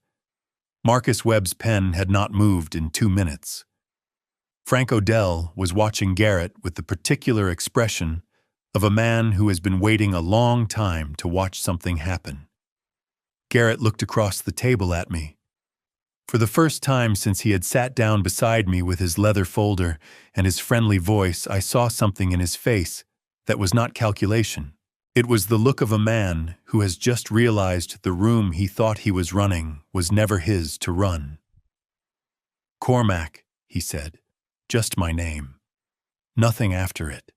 Marcus Webb's pen had not moved in 2 minutes. Frank Odell was watching Garrett with the particular expression of a man who has been waiting a long time to watch something happen. Garrett looked across the table at me. For the first time since he had sat down beside me with his leather folder and his friendly voice, I saw something in his face that was not calculation. It was the look of a man who has just realized the room he thought he was running was never his to run. Cormac, he said, just my name. Nothing after it.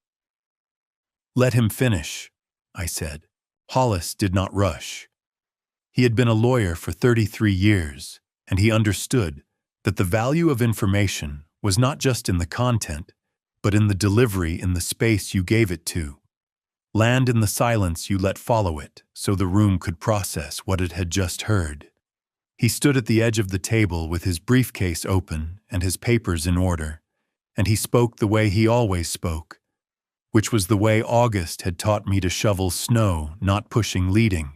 Let him finish, I said. Hollis did not rush. He had been a lawyer for 33 years, and he understood that the value of information was not just in the content, but in the delivery, in the space you gave it to. Land in the silence you let follow it, so the room could process what it had just heard. He stood at the edge of the table with his briefcase open and his papers in order, and he spoke the way he always spoke, which was the way August had taught me to shovel snow, not pushing, leading.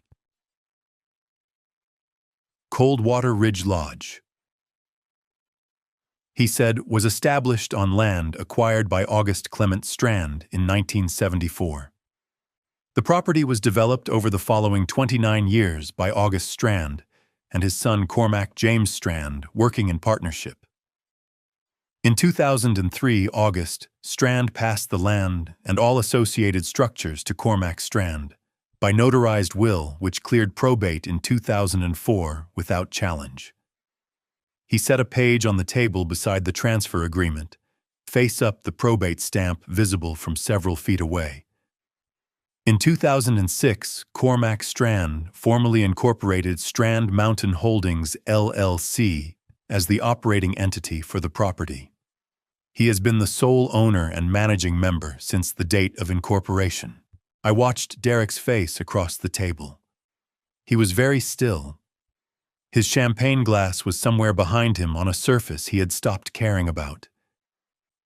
Coldwater Ridge Lodge, he said, was established on land acquired by August Clement Strand in 1974. The property was developed over the following 29 years by August Strand and his son Cormac James Strand, working in partnership. In 2003, August Strand passed the land and all associated structures to Cormac Strand by notarized will, which cleared probate in 2004 without challenge. He set a page on the table beside the transfer agreement, face up, the probate stamp visible from several feet away. In 2006, Cormac Strand formally incorporated Strand Mountain Holdings, LLC, as the operating entity for the property. He has been the sole owner and managing member since the date of incorporation. I watched Derek's face across the table. He was very still. His champagne glass was somewhere behind him on a surface he had stopped caring about.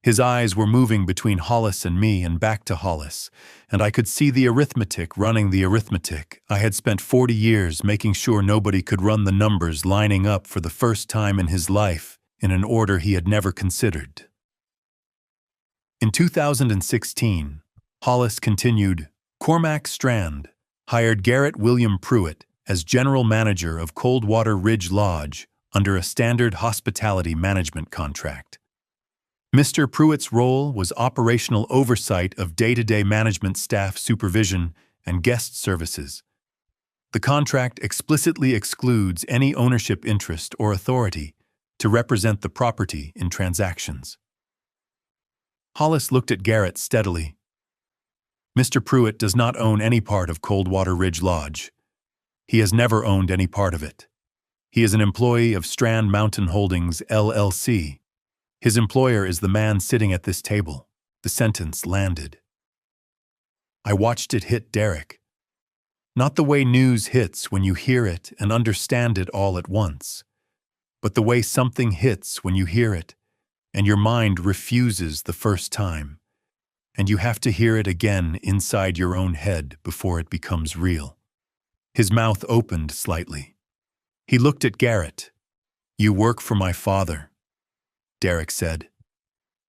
His eyes were moving between Hollis and me and back to Hollis, and I could see the arithmetic running the arithmetic. I had spent 40 years making sure nobody could run the numbers lining up for the first time in his life in an order he had never considered. In 2016, Hollis continued, Cormac Strand hired Garrett William Pruitt as general manager of Coldwater Ridge Lodge under a standard hospitality management contract. Mr. Pruitt's role was operational oversight of day-to-day management staff supervision and guest services. The contract explicitly excludes any ownership interest or authority, to represent the property in transactions. Hollis looked at Garrett steadily. Mr. Pruitt does not own any part of Coldwater Ridge Lodge. He has never owned any part of it. He is an employee of Strand Mountain Holdings, LLC. His employer is the man sitting at this table. The sentence landed. I watched it hit Derek. Not the way news hits when you hear it and understand it all at once, but the way something hits when you hear it and your mind refuses the first time, and you have to hear it again inside your own head before it becomes real. His mouth opened slightly. He looked at Garrett. "You work for my father," Derek said.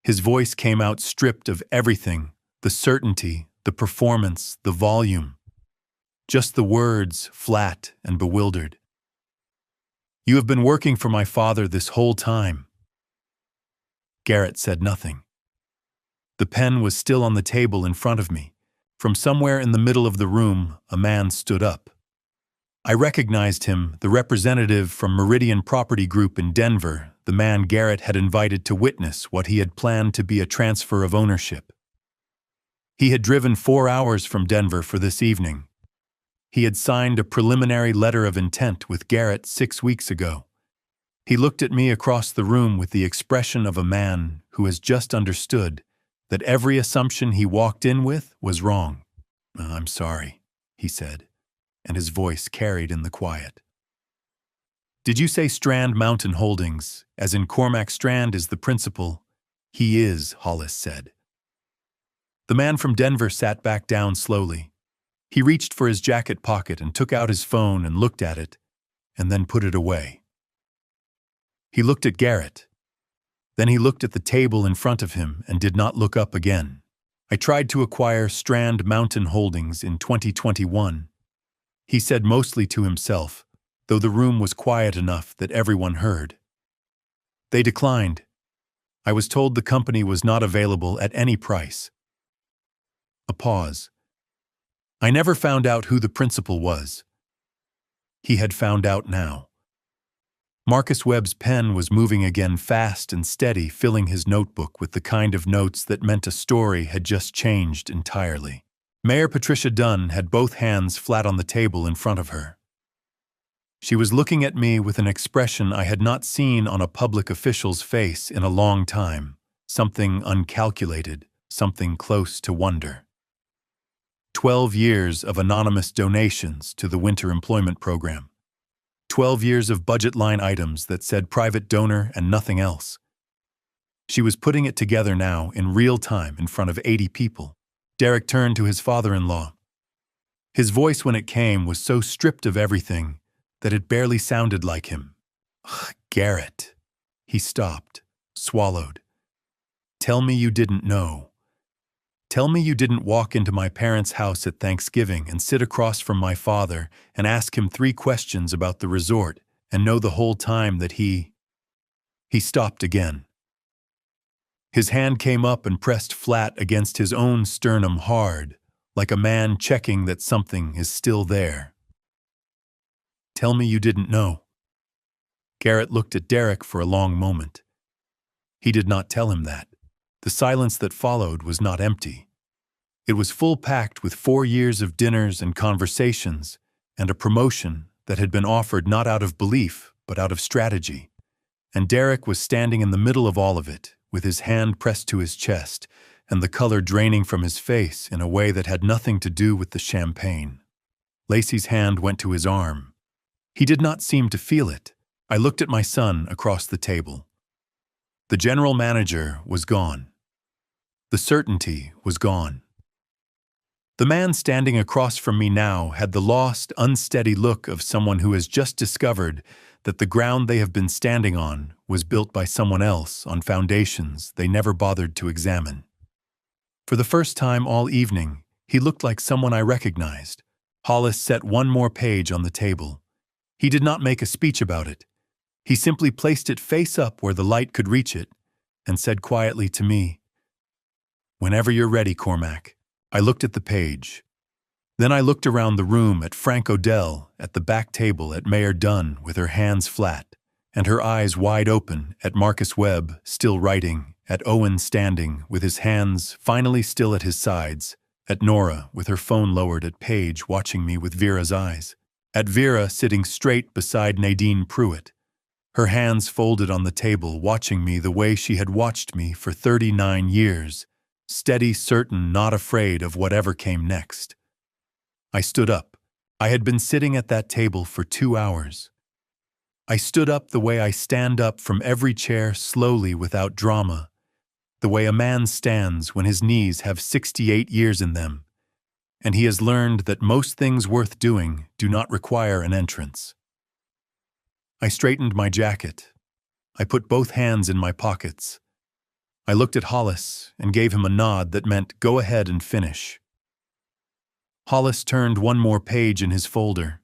His voice came out stripped of everything, the certainty, the performance, the volume. Just the words, flat and bewildered. "You have been working for my father this whole time." Garrett said nothing. The pen was still on the table in front of me. From somewhere in the middle of the room, a man stood up. I recognized him, the representative from Meridian Property Group in Denver, the man Garrett had invited to witness what he had planned to be a transfer of ownership. He had driven 4 hours from Denver for this evening. He had signed a preliminary letter of intent with Garrett 6 weeks ago. He looked at me across the room with the expression of a man who has just understood that every assumption he walked in with was wrong. "I'm sorry," he said, and his voice carried in the quiet. "Did you say Strand Mountain Holdings, as in Cormac Strand is the principal?" "He is," Hollis said. The man from Denver sat back down slowly. He reached for his jacket pocket and took out his phone and looked at it, and then put it away. He looked at Garrett. Then he looked at the table in front of him and did not look up again. "I tried to acquire Strand Mountain Holdings in 2021. He said mostly to himself, though the room was quiet enough that everyone heard. "They declined. I was told the company was not available at any price." A pause. "I never found out who the principal was." He had found out now. Marcus Webb's pen was moving again fast and steady, filling his notebook with the kind of notes that meant a story had just changed entirely. Mayor Patricia Dunn had both hands flat on the table in front of her. She was looking at me with an expression I had not seen on a public official's face in a long time, something uncalculated, something close to wonder. 12 years of anonymous donations to the Winter Employment Program. 12 years of budget line items that said private donor and nothing else. She was putting it together now in real time in front of 80 people. Derek turned to his father-in-law. His voice when it came was so stripped of everything that it barely sounded like him. "Garrett." He stopped, swallowed. "Tell me you didn't know. Tell me you didn't walk into my parents' house at Thanksgiving and sit across from my father and ask him 3 questions about the resort and know the whole time that he stopped again. His hand came up and pressed flat against his own sternum hard, like a man checking that something is still there. "Tell me you didn't know." Garrett looked at Derek for a long moment. He did not tell him that. The silence that followed was not empty. It was full-packed with 4 years of dinners and conversations and a promotion that had been offered not out of belief but out of strategy. And Derek was standing in the middle of all of it, with his hand pressed to his chest and the color draining from his face in a way that had nothing to do with the champagne. Lacey's hand went to his arm. He did not seem to feel it. I looked at my son across the table. The general manager was gone. The certainty was gone. The man standing across from me now had the lost, unsteady look of someone who has just discovered that the ground they have been standing on was built by someone else on foundations they never bothered to examine. For the first time all evening, he looked like someone I recognized. Hollis set one more page on the table. He did not make a speech about it. He simply placed it face up where the light could reach it and said quietly to me, "Whenever you're ready, Cormac." I looked at the page. Then I looked around the room at Frank Odell at the back table, at Mayor Dunn with her hands flat, and her eyes wide open at Marcus Webb still writing, at Owen standing with his hands finally still at his sides, at Nora with her phone lowered at Paige watching me with Vera's eyes, at Vera sitting straight beside Nadine Pruitt, her hands folded on the table watching me the way she had watched me for 39 years, steady, certain, not afraid of whatever came next. I stood up. I had been sitting at that table for 2 hours. I stood up the way I stand up from every chair slowly without drama, the way a man stands when his knees have 68 years in them, and he has learned that most things worth doing do not require an entrance. I straightened my jacket. I put both hands in my pockets. I looked at Hollis and gave him a nod that meant go ahead and finish. Hollis turned one more page in his folder.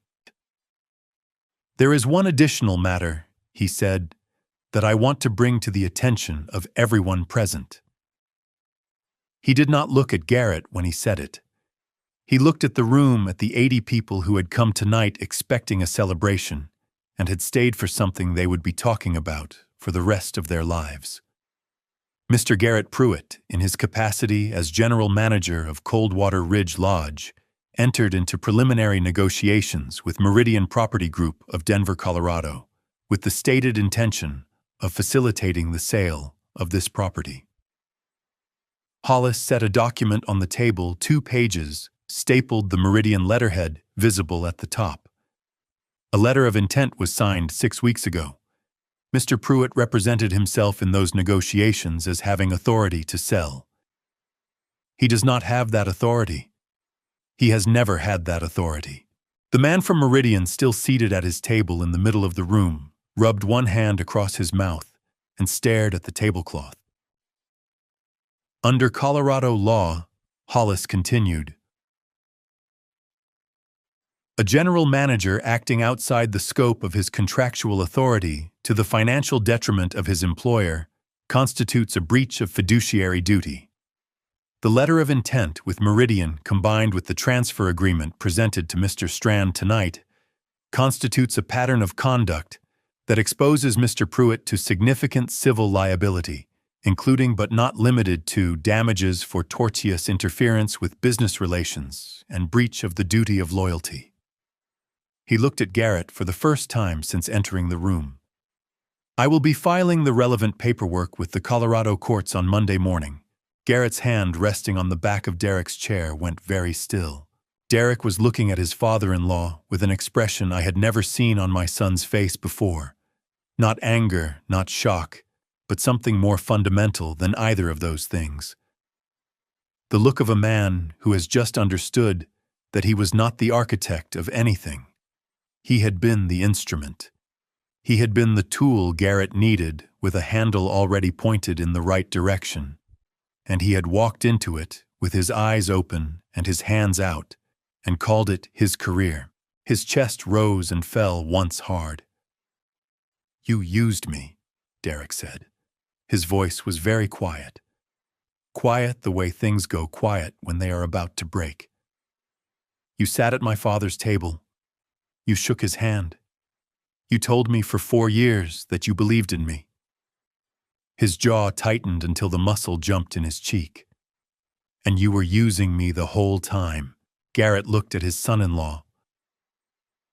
"There is one additional matter," he said, "that I want to bring to the attention of everyone present." He did not look at Garrett when he said it. He looked at the room, at the 80 people who had come tonight expecting a celebration and had stayed for something they would be talking about for the rest of their lives. Mr. Garrett Pruitt, in his capacity as general manager of Coldwater Ridge Lodge, entered into preliminary negotiations with Meridian Property Group of Denver, Colorado, with the stated intention of facilitating the sale of this property. Hollis set a document on the table, 2 pages, stapled the Meridian letterhead visible at the top. A letter of intent was signed 6 weeks ago. Mr. Pruitt represented himself in those negotiations as having authority to sell. He does not have that authority. He has never had that authority. The man from Meridian, still seated at his table in the middle of the room, rubbed one hand across his mouth and stared at the tablecloth. Under Colorado law, Hollis continued, a general manager acting outside the scope of his contractual authority to the financial detriment of his employer constitutes a breach of fiduciary duty. The letter of intent with Meridian, combined with the transfer agreement presented to Mr. Strand tonight, constitutes a pattern of conduct that exposes Mr. Pruitt to significant civil liability, including but not limited to damages for tortious interference with business relations and breach of the duty of loyalty. He looked at Garrett for the first time since entering the room. I will be filing the relevant paperwork with the Colorado courts on Monday morning. Garrett's hand resting on the back of Derek's chair went very still. Derek was looking at his father-in-law with an expression I had never seen on my son's face before. Not anger, not shock, but something more fundamental than either of those things. The look of a man who has just understood that he was not the architect of anything. He had been the instrument. He had been the tool Garrett needed with a handle already pointed in the right direction. And he had walked into it with his eyes open and his hands out and called it his career. His chest rose and fell once hard. "You used me," Derek said. His voice was very quiet. Quiet the way things go quiet when they are about to break. "You sat at my father's table. You shook his hand. You told me for 4 years that you believed in me." His jaw tightened until the muscle jumped in his cheek. "And you were using me the whole time." Garrett looked at his son-in-law.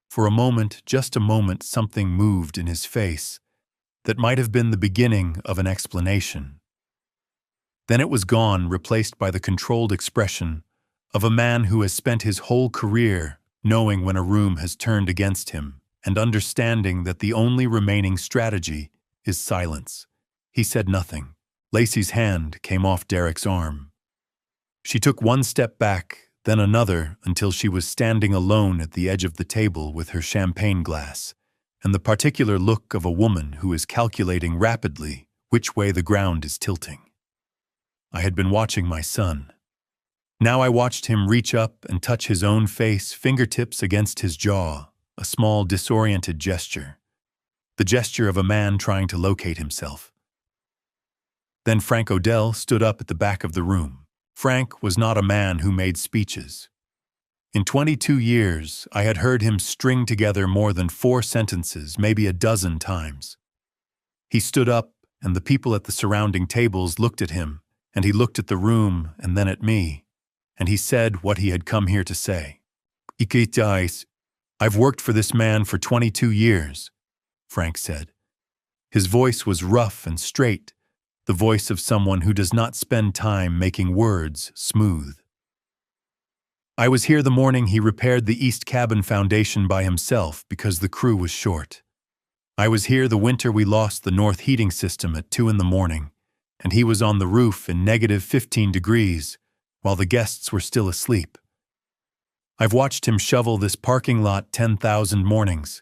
For a moment, just a moment, something moved in his face that might have been the beginning of an explanation. Then it was gone, replaced by the controlled expression of a man who has spent his whole career knowing when a room has turned against him and understanding that the only remaining strategy is silence. He said nothing. Lacey's hand came off Derek's arm. She took one step back, then another, until she was standing alone at the edge of the table with her champagne glass, and the particular look of a woman who is calculating rapidly which way the ground is tilting. I had been watching my son. Now I watched him reach up and touch his own face, fingertips against his jaw, a small disoriented gesture. The gesture of a man trying to locate himself. Then Frank Odell stood up at the back of the room. Frank was not a man who made speeches. In 22 years, I had heard him string together more than 4 sentences, maybe a dozen times. He stood up, and the people at the surrounding tables looked at him, and he looked at the room and then at me, and he said what he had come here to say. "Ikitais, I've worked for this man for 22 years, Frank said. His voice was rough and straight, the voice of someone who does not spend time making words smooth. I was here the morning he repaired the East Cabin foundation by himself because the crew was short. I was here the winter we lost the north heating system at 2 in the morning, and he was on the roof in -15 degrees while the guests were still asleep. I've watched him shovel this parking lot 10,000 mornings."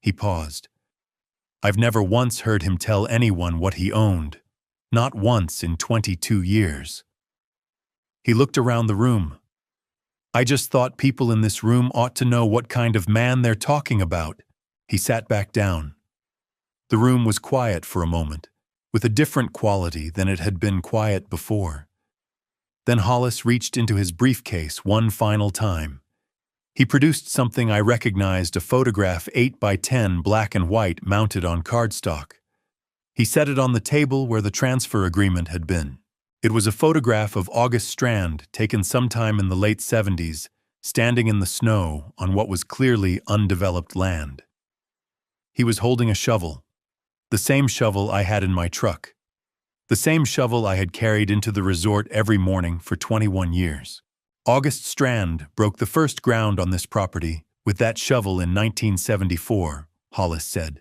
He paused. "I've never once heard him tell anyone what he owned, not once in 22 years. He looked around the room. "I just thought people in this room ought to know what kind of man they're talking about." He sat back down. The room was quiet for a moment, with a different quality than it had been quiet before. Then Hollis reached into his briefcase one final time. He produced something I recognized, a photograph 8 by 10 black and white mounted on cardstock. He set it on the table where the transfer agreement had been. It was a photograph of August Strand taken sometime in the late 70s, standing in the snow on what was clearly undeveloped land. He was holding a shovel, the same shovel I had in my truck, the same shovel I had carried into the resort every morning for 21 years. August Strand broke the first ground on this property with that shovel in 1974, Hollis said.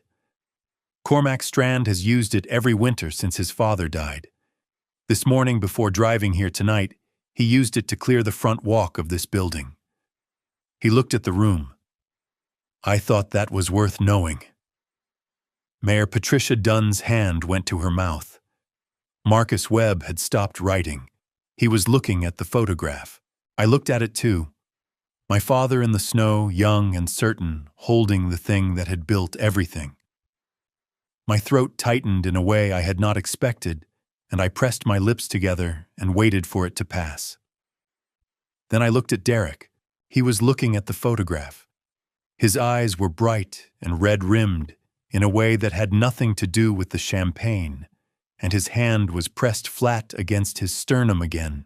Cormac Strand has used it every winter since his father died. This morning before driving here tonight, he used it to clear the front walk of this building. He looked at the room. I thought that was worth knowing. Mayor Patricia Dunn's hand went to her mouth. Marcus Webb had stopped writing. He was looking at the photograph. I looked at it too. My father in the snow, young and certain, holding the thing that had built everything. My throat tightened in a way I had not expected, and I pressed my lips together and waited for it to pass. Then I looked at Derek. He was looking at the photograph. His eyes were bright and red-rimmed in a way that had nothing to do with the champagne, and his hand was pressed flat against his sternum again,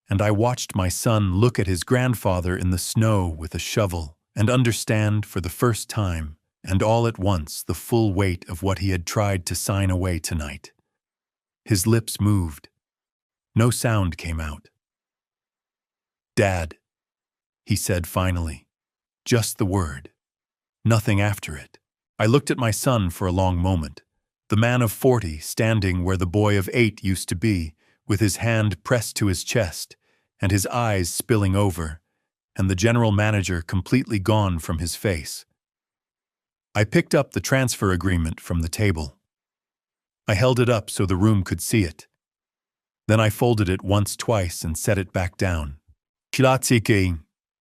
and I watched my son look at his grandfather in the snow with a shovel and understand for the first time, and all at once, the full weight of what he had tried to sign away tonight. His lips moved. No sound came out. "Dad," he said finally. Just the word. Nothing after it. I looked at my son for a long moment, the man of 40 standing where the boy of 8 used to be, with his hand pressed to his chest, and his eyes spilling over, and the general manager completely gone from his face. I picked up the transfer agreement from the table. I held it up so the room could see it. Then I folded it once, twice, and set it back down.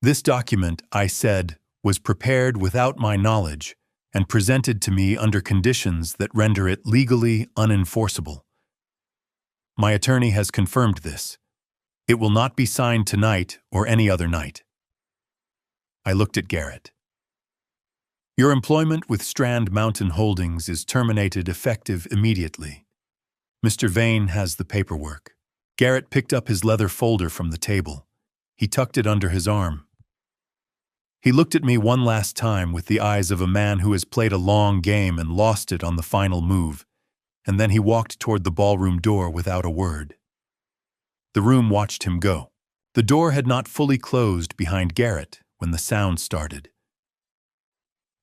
This document, I said, was prepared without my knowledge and presented to me under conditions that render it legally unenforceable. My attorney has confirmed this. It will not be signed tonight or any other night. I looked at Garrett. Your employment with Strand Mountain Holdings is terminated effective immediately. Mr. Vane has the paperwork. Garrett picked up his leather folder from the table. He tucked it under his arm. He looked at me one last time with the eyes of a man who has played a long game and lost it on the final move, and then he walked toward the ballroom door without a word. The room watched him go. The door had not fully closed behind Garrett when the sound started.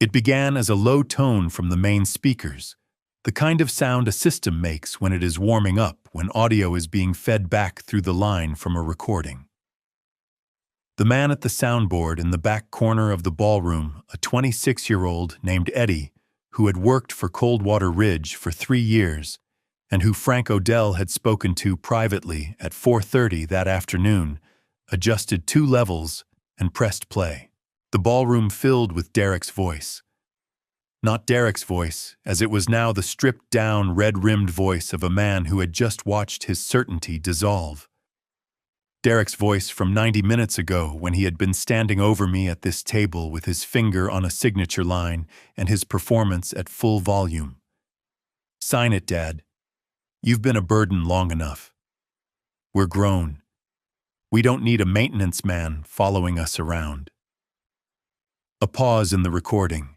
It began as a low tone from the main speakers, the kind of sound a system makes when it is warming up, when audio is being fed back through the line from a recording. The man at the soundboard in the back corner of the ballroom, a 26-year-old named Eddie, who had worked for Coldwater Ridge for 3 years, and who Frank Odell had spoken to privately at 4:30 that afternoon, adjusted 2 levels and pressed play. The ballroom filled with Derek's voice. Not Derek's voice, as it was now the stripped-down, red-rimmed voice of a man who had just watched his certainty dissolve. Derek's voice from 90 minutes ago when he had been standing over me at this table with his finger on a signature line and his performance at full volume. Sign it, Dad. You've been a burden long enough. We're grown. We don't need a maintenance man following us around. A pause in the recording.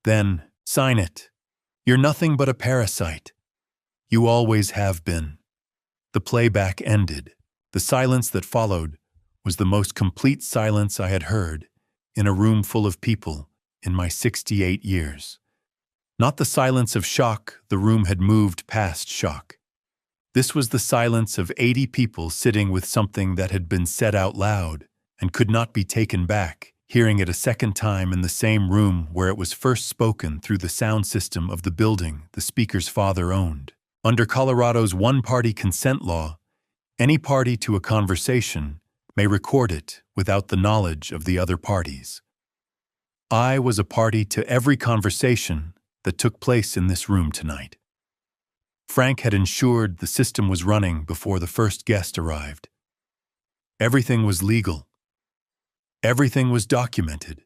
Then, sign it. You're nothing but a parasite. You always have been. The playback ended. The silence that followed was the most complete silence I had heard in a room full of people in my 68 years. Not the silence of shock, the room had moved past shock. This was the silence of 80 people sitting with something that had been said out loud and could not be taken back, hearing it a second time in the same room where it was first spoken through the sound system of the building the speaker's father owned. Under Colorado's one-party consent law, any party to a conversation may record it without the knowledge of the other parties. I was a party to every conversation that took place in this room tonight. Frank had ensured the system was running before the first guest arrived. Everything was legal. Everything was documented.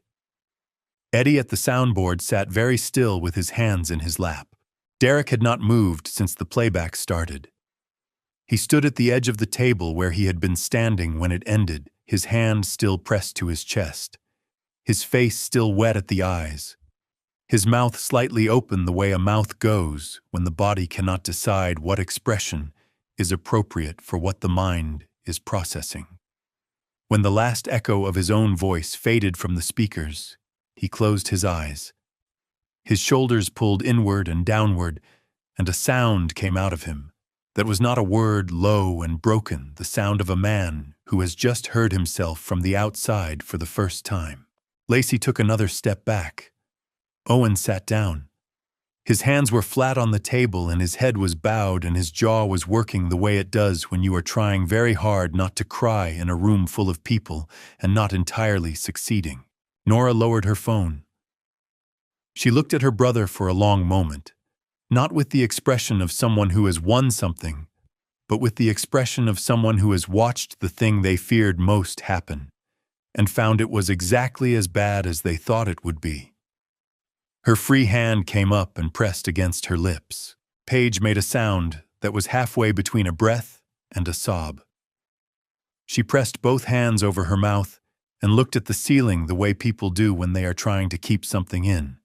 Eddie at the soundboard sat very still with his hands in his lap. Derek had not moved since the playback started. He stood at the edge of the table where he had been standing when it ended, his hand still pressed to his chest, his face still wet at the eyes, his mouth slightly open the way a mouth goes when the body cannot decide what expression is appropriate for what the mind is processing. When the last echo of his own voice faded from the speakers, he closed his eyes. His shoulders pulled inward and downward, and a sound came out of him that was not a word, low and broken, the sound of a man who has just heard himself from the outside for the first time. Lacey took another step back. Owen sat down. His hands were flat on the table and his head was bowed and his jaw was working the way it does when you are trying very hard not to cry in a room full of people and not entirely succeeding. Nora lowered her phone. She looked at her brother for a long moment, not with the expression of someone who has won something, but with the expression of someone who has watched the thing they feared most happen, and found it was exactly as bad as they thought it would be. Her free hand came up and pressed against her lips. Paige made a sound that was halfway between a breath and a sob. She pressed both hands over her mouth and looked at the ceiling the way people do when they are trying to keep something in.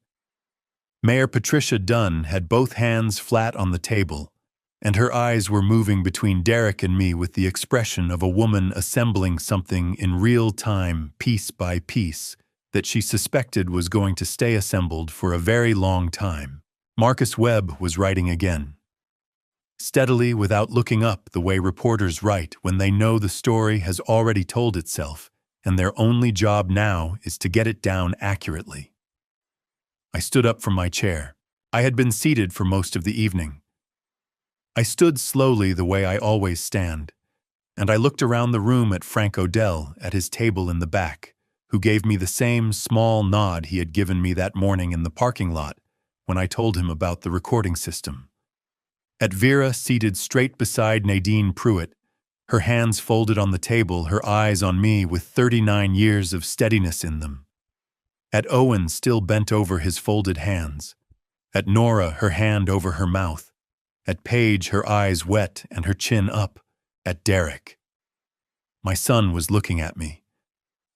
Mayor Patricia Dunn had both hands flat on the table, and her eyes were moving between Derek and me with the expression of a woman assembling something in real time, piece by piece, that she suspected was going to stay assembled for a very long time. Marcus Webb was writing again. Steadily, without looking up the way reporters write when they know the story has already told itself, and their only job now is to get it down accurately. I stood up from my chair. I had been seated for most of the evening. I stood slowly the way I always stand, and I looked around the room at Frank Odell at his table in the back, who gave me the same small nod he had given me that morning in the parking lot when I told him about the recording system. At Vera seated straight beside Nadine Pruitt, her hands folded on the table, her eyes on me with 39 years of steadiness in them. At Owen, still bent over his folded hands. At Nora, her hand over her mouth. At Paige, her eyes wet and her chin up. At Derek. My son was looking at me.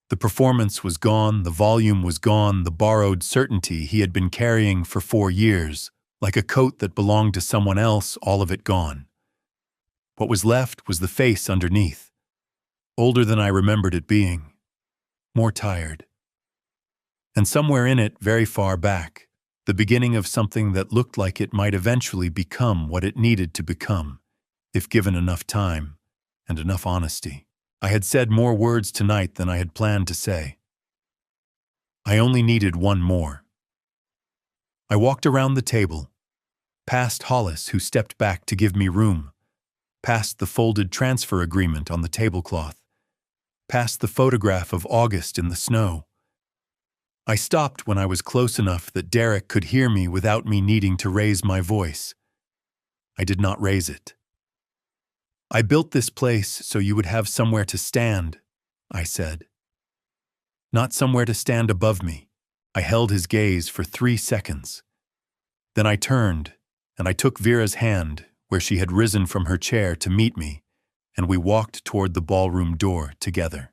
The performance was gone, the volume was gone, the borrowed certainty he had been carrying for 4 years, like a coat that belonged to someone else, all of it gone. What was left was the face underneath, older than I remembered it being, more tired. And somewhere in it, very far back, the beginning of something that looked like it might eventually become what it needed to become, if given enough time and enough honesty. I had said more words tonight than I had planned to say. I only needed one more. I walked around the table, past Hollis, who stepped back to give me room, past the folded transfer agreement on the tablecloth, past the photograph of August in the snow. I stopped when I was close enough that Derek could hear me without me needing to raise my voice. I did not raise it. I built this place so you would have somewhere to stand, I said. Not somewhere to stand above me. I held his gaze for 3 seconds. Then I turned and I took Vera's hand, where she had risen from her chair to meet me, and we walked toward the ballroom door together.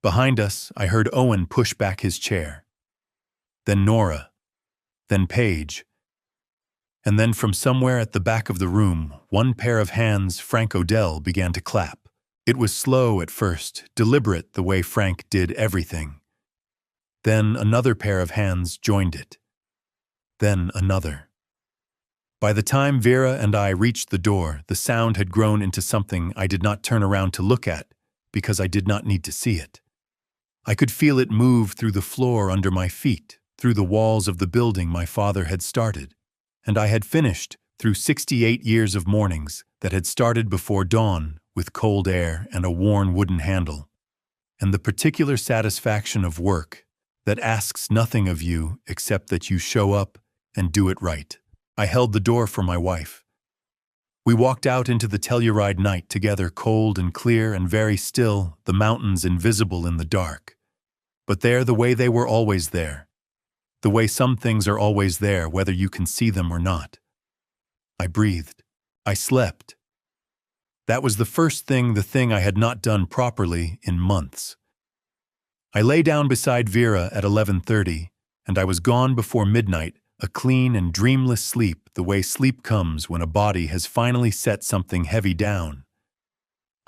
Behind us, I heard Owen push back his chair. Then Nora. Then Paige. And then from somewhere at the back of the room, one pair of hands, Frank Odell, began to clap. It was slow at first, deliberate the way Frank did everything. Then another pair of hands joined it. Then another. By the time Vera and I reached the door, the sound had grown into something I did not turn around to look at because I did not need to see it. I could feel it move through the floor under my feet, through the walls of the building my father had started, and I had finished through 68 years of mornings that had started before dawn with cold air and a worn wooden handle, and the particular satisfaction of work that asks nothing of you except that you show up and do it right. I held the door for my wife. We walked out into the Telluride night together, cold and clear and very still, the mountains invisible in the dark. But there the way they were always there. The way some things are always there, whether you can see them or not. I breathed. I slept. That was the first thing, the thing I had not done properly in months. I lay down beside Vera at 11:30, and I was gone before midnight, a clean and dreamless sleep, the way sleep comes when a body has finally set something heavy down.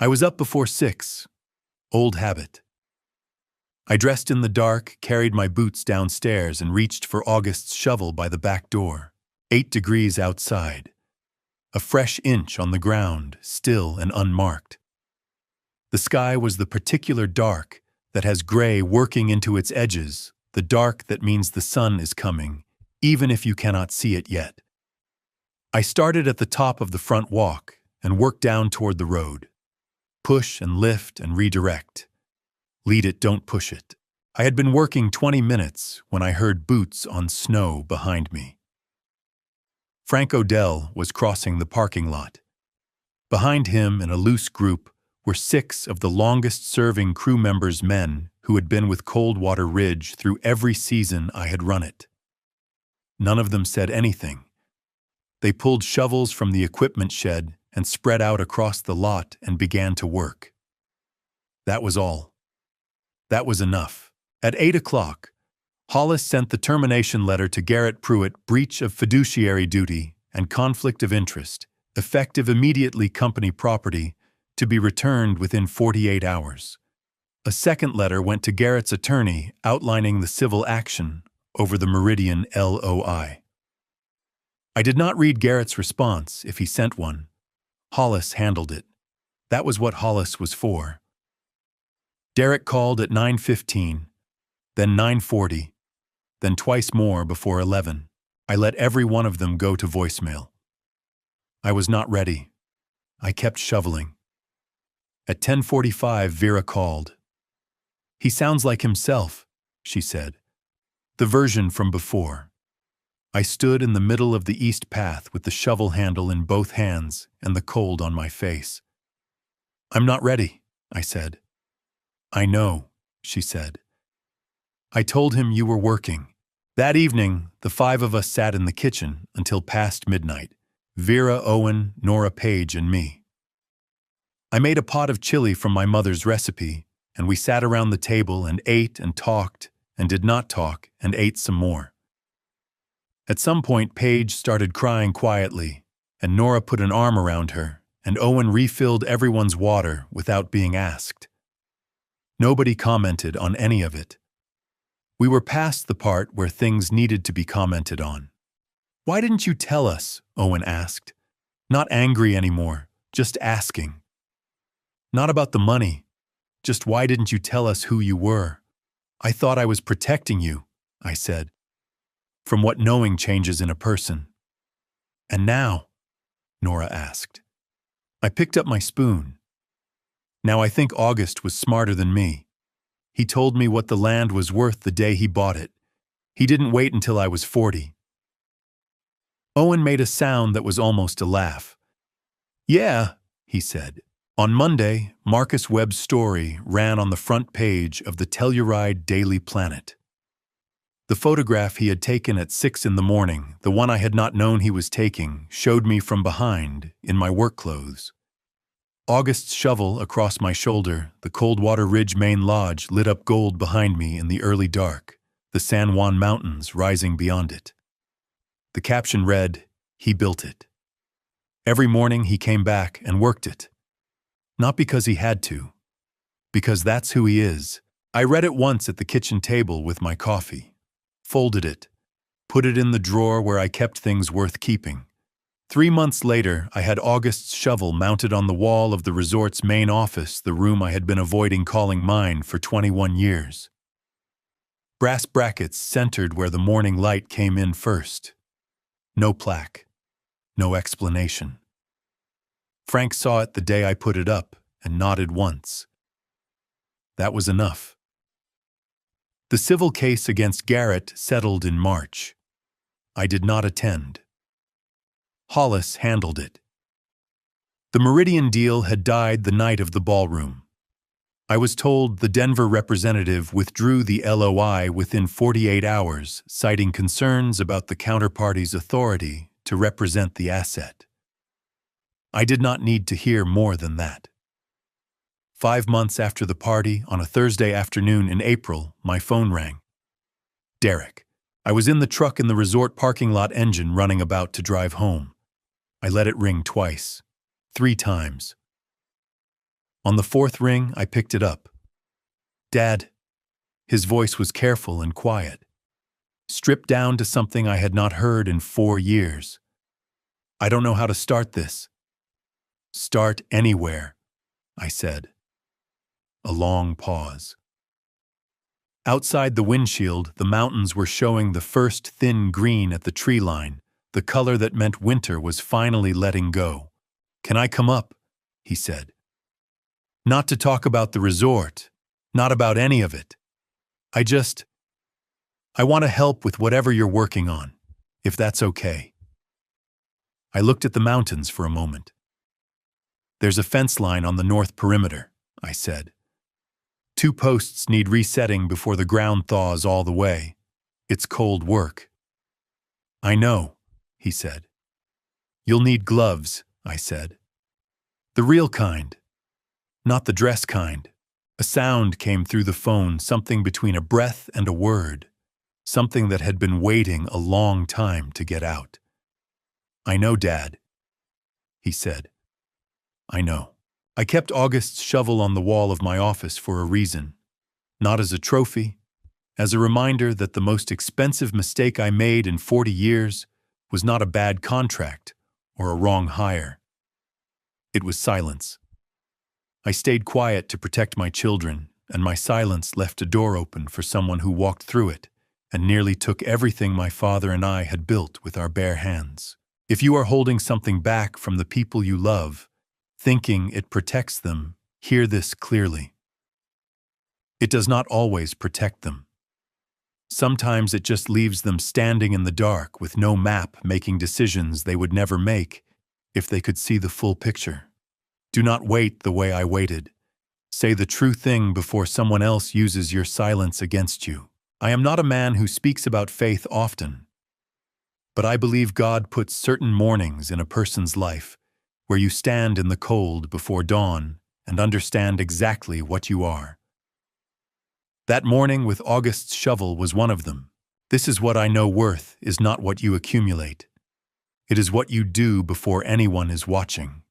I was up before 6. Old habit. I dressed in the dark, carried my boots downstairs, and reached for August's shovel by the back door. 8 degrees outside. A fresh inch on the ground, still and unmarked. The sky was the particular dark that has gray working into its edges, the dark that means the sun is coming, even if you cannot see it yet. I started at the top of the front walk and worked down toward the road. Push and lift and redirect. Lead it, don't push it. I had been working 20 minutes when I heard boots on snow behind me. Frank Odell was crossing the parking lot. Behind him, in a loose group, were 6 of the longest-serving crew members' men who had been with Coldwater Ridge through every season I had run it. None of them said anything. They pulled shovels from the equipment shed and spread out across the lot and began to work. That was all. That was enough. At 8 o'clock, Hollis sent the termination letter to Garrett Pruitt, breach of fiduciary duty and conflict of interest, effective immediately, company property, to be returned within 48 hours. A second letter went to Garrett's attorney outlining the civil action over the Meridian LOI. I did not read Garrett's response if he sent one. Hollis handled it. That was what Hollis was for. Derek called at 9:15, then 9:40, then twice more before 11. I let every one of them go to voicemail. I was not ready. I kept shoveling. At 10:45, Vera called. "He sounds like himself," she said. "The version from before." I stood in the middle of the east path with the shovel handle in both hands and the cold on my face. "I'm not ready," I said. "I know," she said. "I told him you were working." That evening, the 5 of us sat in the kitchen until past midnight. Vera, Owen, Nora, Paige, and me. I made a pot of chili from my mother's recipe, and we sat around the table and ate and talked and did not talk and ate some more. At some point, Paige started crying quietly, and Nora put an arm around her, and Owen refilled everyone's water without being asked. Nobody commented on any of it. We were past the part where things needed to be commented on. "Why didn't you tell us?" Owen asked. Not angry anymore, just asking. Not about the money, just why didn't you tell us who you were? "I thought I was protecting you," I said, "from what knowing changes in a person." "And now?" Nora asked. I picked up my spoon. Now I think August was smarter than me. He told me what the land was worth the day he bought it. He didn't wait until I was 40. Owen made a sound that was almost a laugh. "Yeah," he said. On Monday, Marcus Webb's story ran on the front page of the Telluride Daily Planet. The photograph he had taken at 6 in the morning, the one I had not known he was taking, showed me from behind, in my work clothes. August's shovel across my shoulder, the Coldwater Ridge main lodge lit up gold behind me in the early dark, the San Juan Mountains rising beyond it. The caption read, "He built it." Every morning he came back and worked it. Not because he had to, because that's who he is. I read it once at the kitchen table with my coffee, folded it, put it in the drawer where I kept things worth keeping. 3 months later, I had August's shovel mounted on the wall of the resort's main office, the room I had been avoiding calling mine for 21 years. Brass brackets centered where the morning light came in first. No plaque. No explanation. Frank saw it the day I put it up and nodded once. That was enough. The civil case against Garrett settled in March. I did not attend. Hollis handled it. The Meridian deal had died the night of the ballroom. I was told the Denver representative withdrew the LOI within 48 hours, citing concerns about the counterparty's authority to represent the asset. I did not need to hear more than that. 5 months after the party, on a Thursday afternoon in April, my phone rang. Derek. I was in the truck in the resort parking lot, engine running about to drive home. I let it ring twice, 3 times. On the 4th ring, I picked it up. Dad. His voice was careful and quiet, stripped down to something I had not heard in 4 years. I don't know how to start this. Start anywhere, I said. A long pause. Outside the windshield, the mountains were showing the first thin green at the tree line, the color that meant winter was finally letting go. Can I come up? He said. Not to talk about the resort, not about any of it. I want to help with whatever you're working on, if that's okay. I looked at the mountains for a moment. There's a fence line on the north perimeter, I said. 2 posts need resetting before the ground thaws all the way. It's cold work. I know, he said. You'll need gloves, I said. The real kind, not the dress kind. A sound came through the phone, something between a breath and a word, something that had been waiting a long time to get out. I know, Dad, he said. I know. I kept August's shovel on the wall of my office for a reason, not as a trophy, as a reminder that the most expensive mistake I made in 40 years was not a bad contract or a wrong hire. It was silence. I stayed quiet to protect my children, and my silence left a door open for someone who walked through it and nearly took everything my father and I had built with our bare hands. If you are holding something back from the people you love, thinking it protects them, hear this clearly. It does not always protect them. Sometimes it just leaves them standing in the dark with no map, making decisions they would never make if they could see the full picture. Do not wait the way I waited. Say the true thing before someone else uses your silence against you. I am not a man who speaks about faith often, but I believe God puts certain mornings in a person's life where you stand in the cold before dawn and understand exactly what you are. That morning with August's shovel was one of them. This is what I know: worth is not what you accumulate. It is what you do before anyone is watching.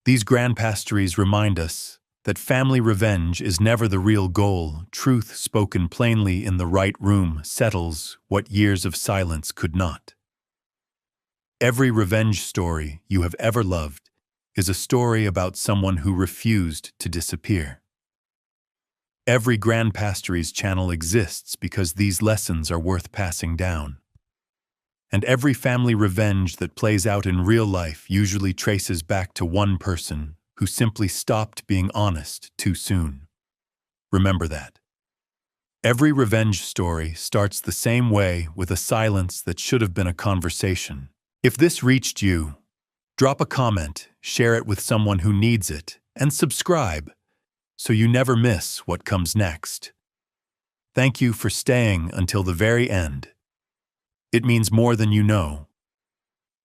These grandpastories remind us that family revenge is never the real goal. Truth spoken plainly in the right room settles what years of silence could not. Every revenge story you have ever loved is a story about someone who refused to disappear. Every grandpastory's channel exists because these lessons are worth passing down. And every family revenge that plays out in real life usually traces back to one person who simply stopped being honest too soon. Remember that. Every revenge story starts the same way, with a silence that should have been a conversation. If this reached you, drop a comment, share it with someone who needs it, and subscribe so you never miss what comes next. Thank you for staying until the very end. It means more than you know.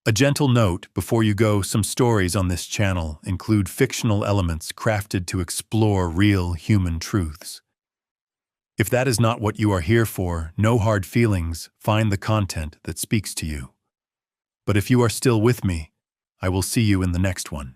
A gentle note before you go: some stories on this channel include fictional elements crafted to explore real human truths. If that is not what you are here for, no hard feelings, find the content that speaks to you. But if you are still with me, I will see you in the next one.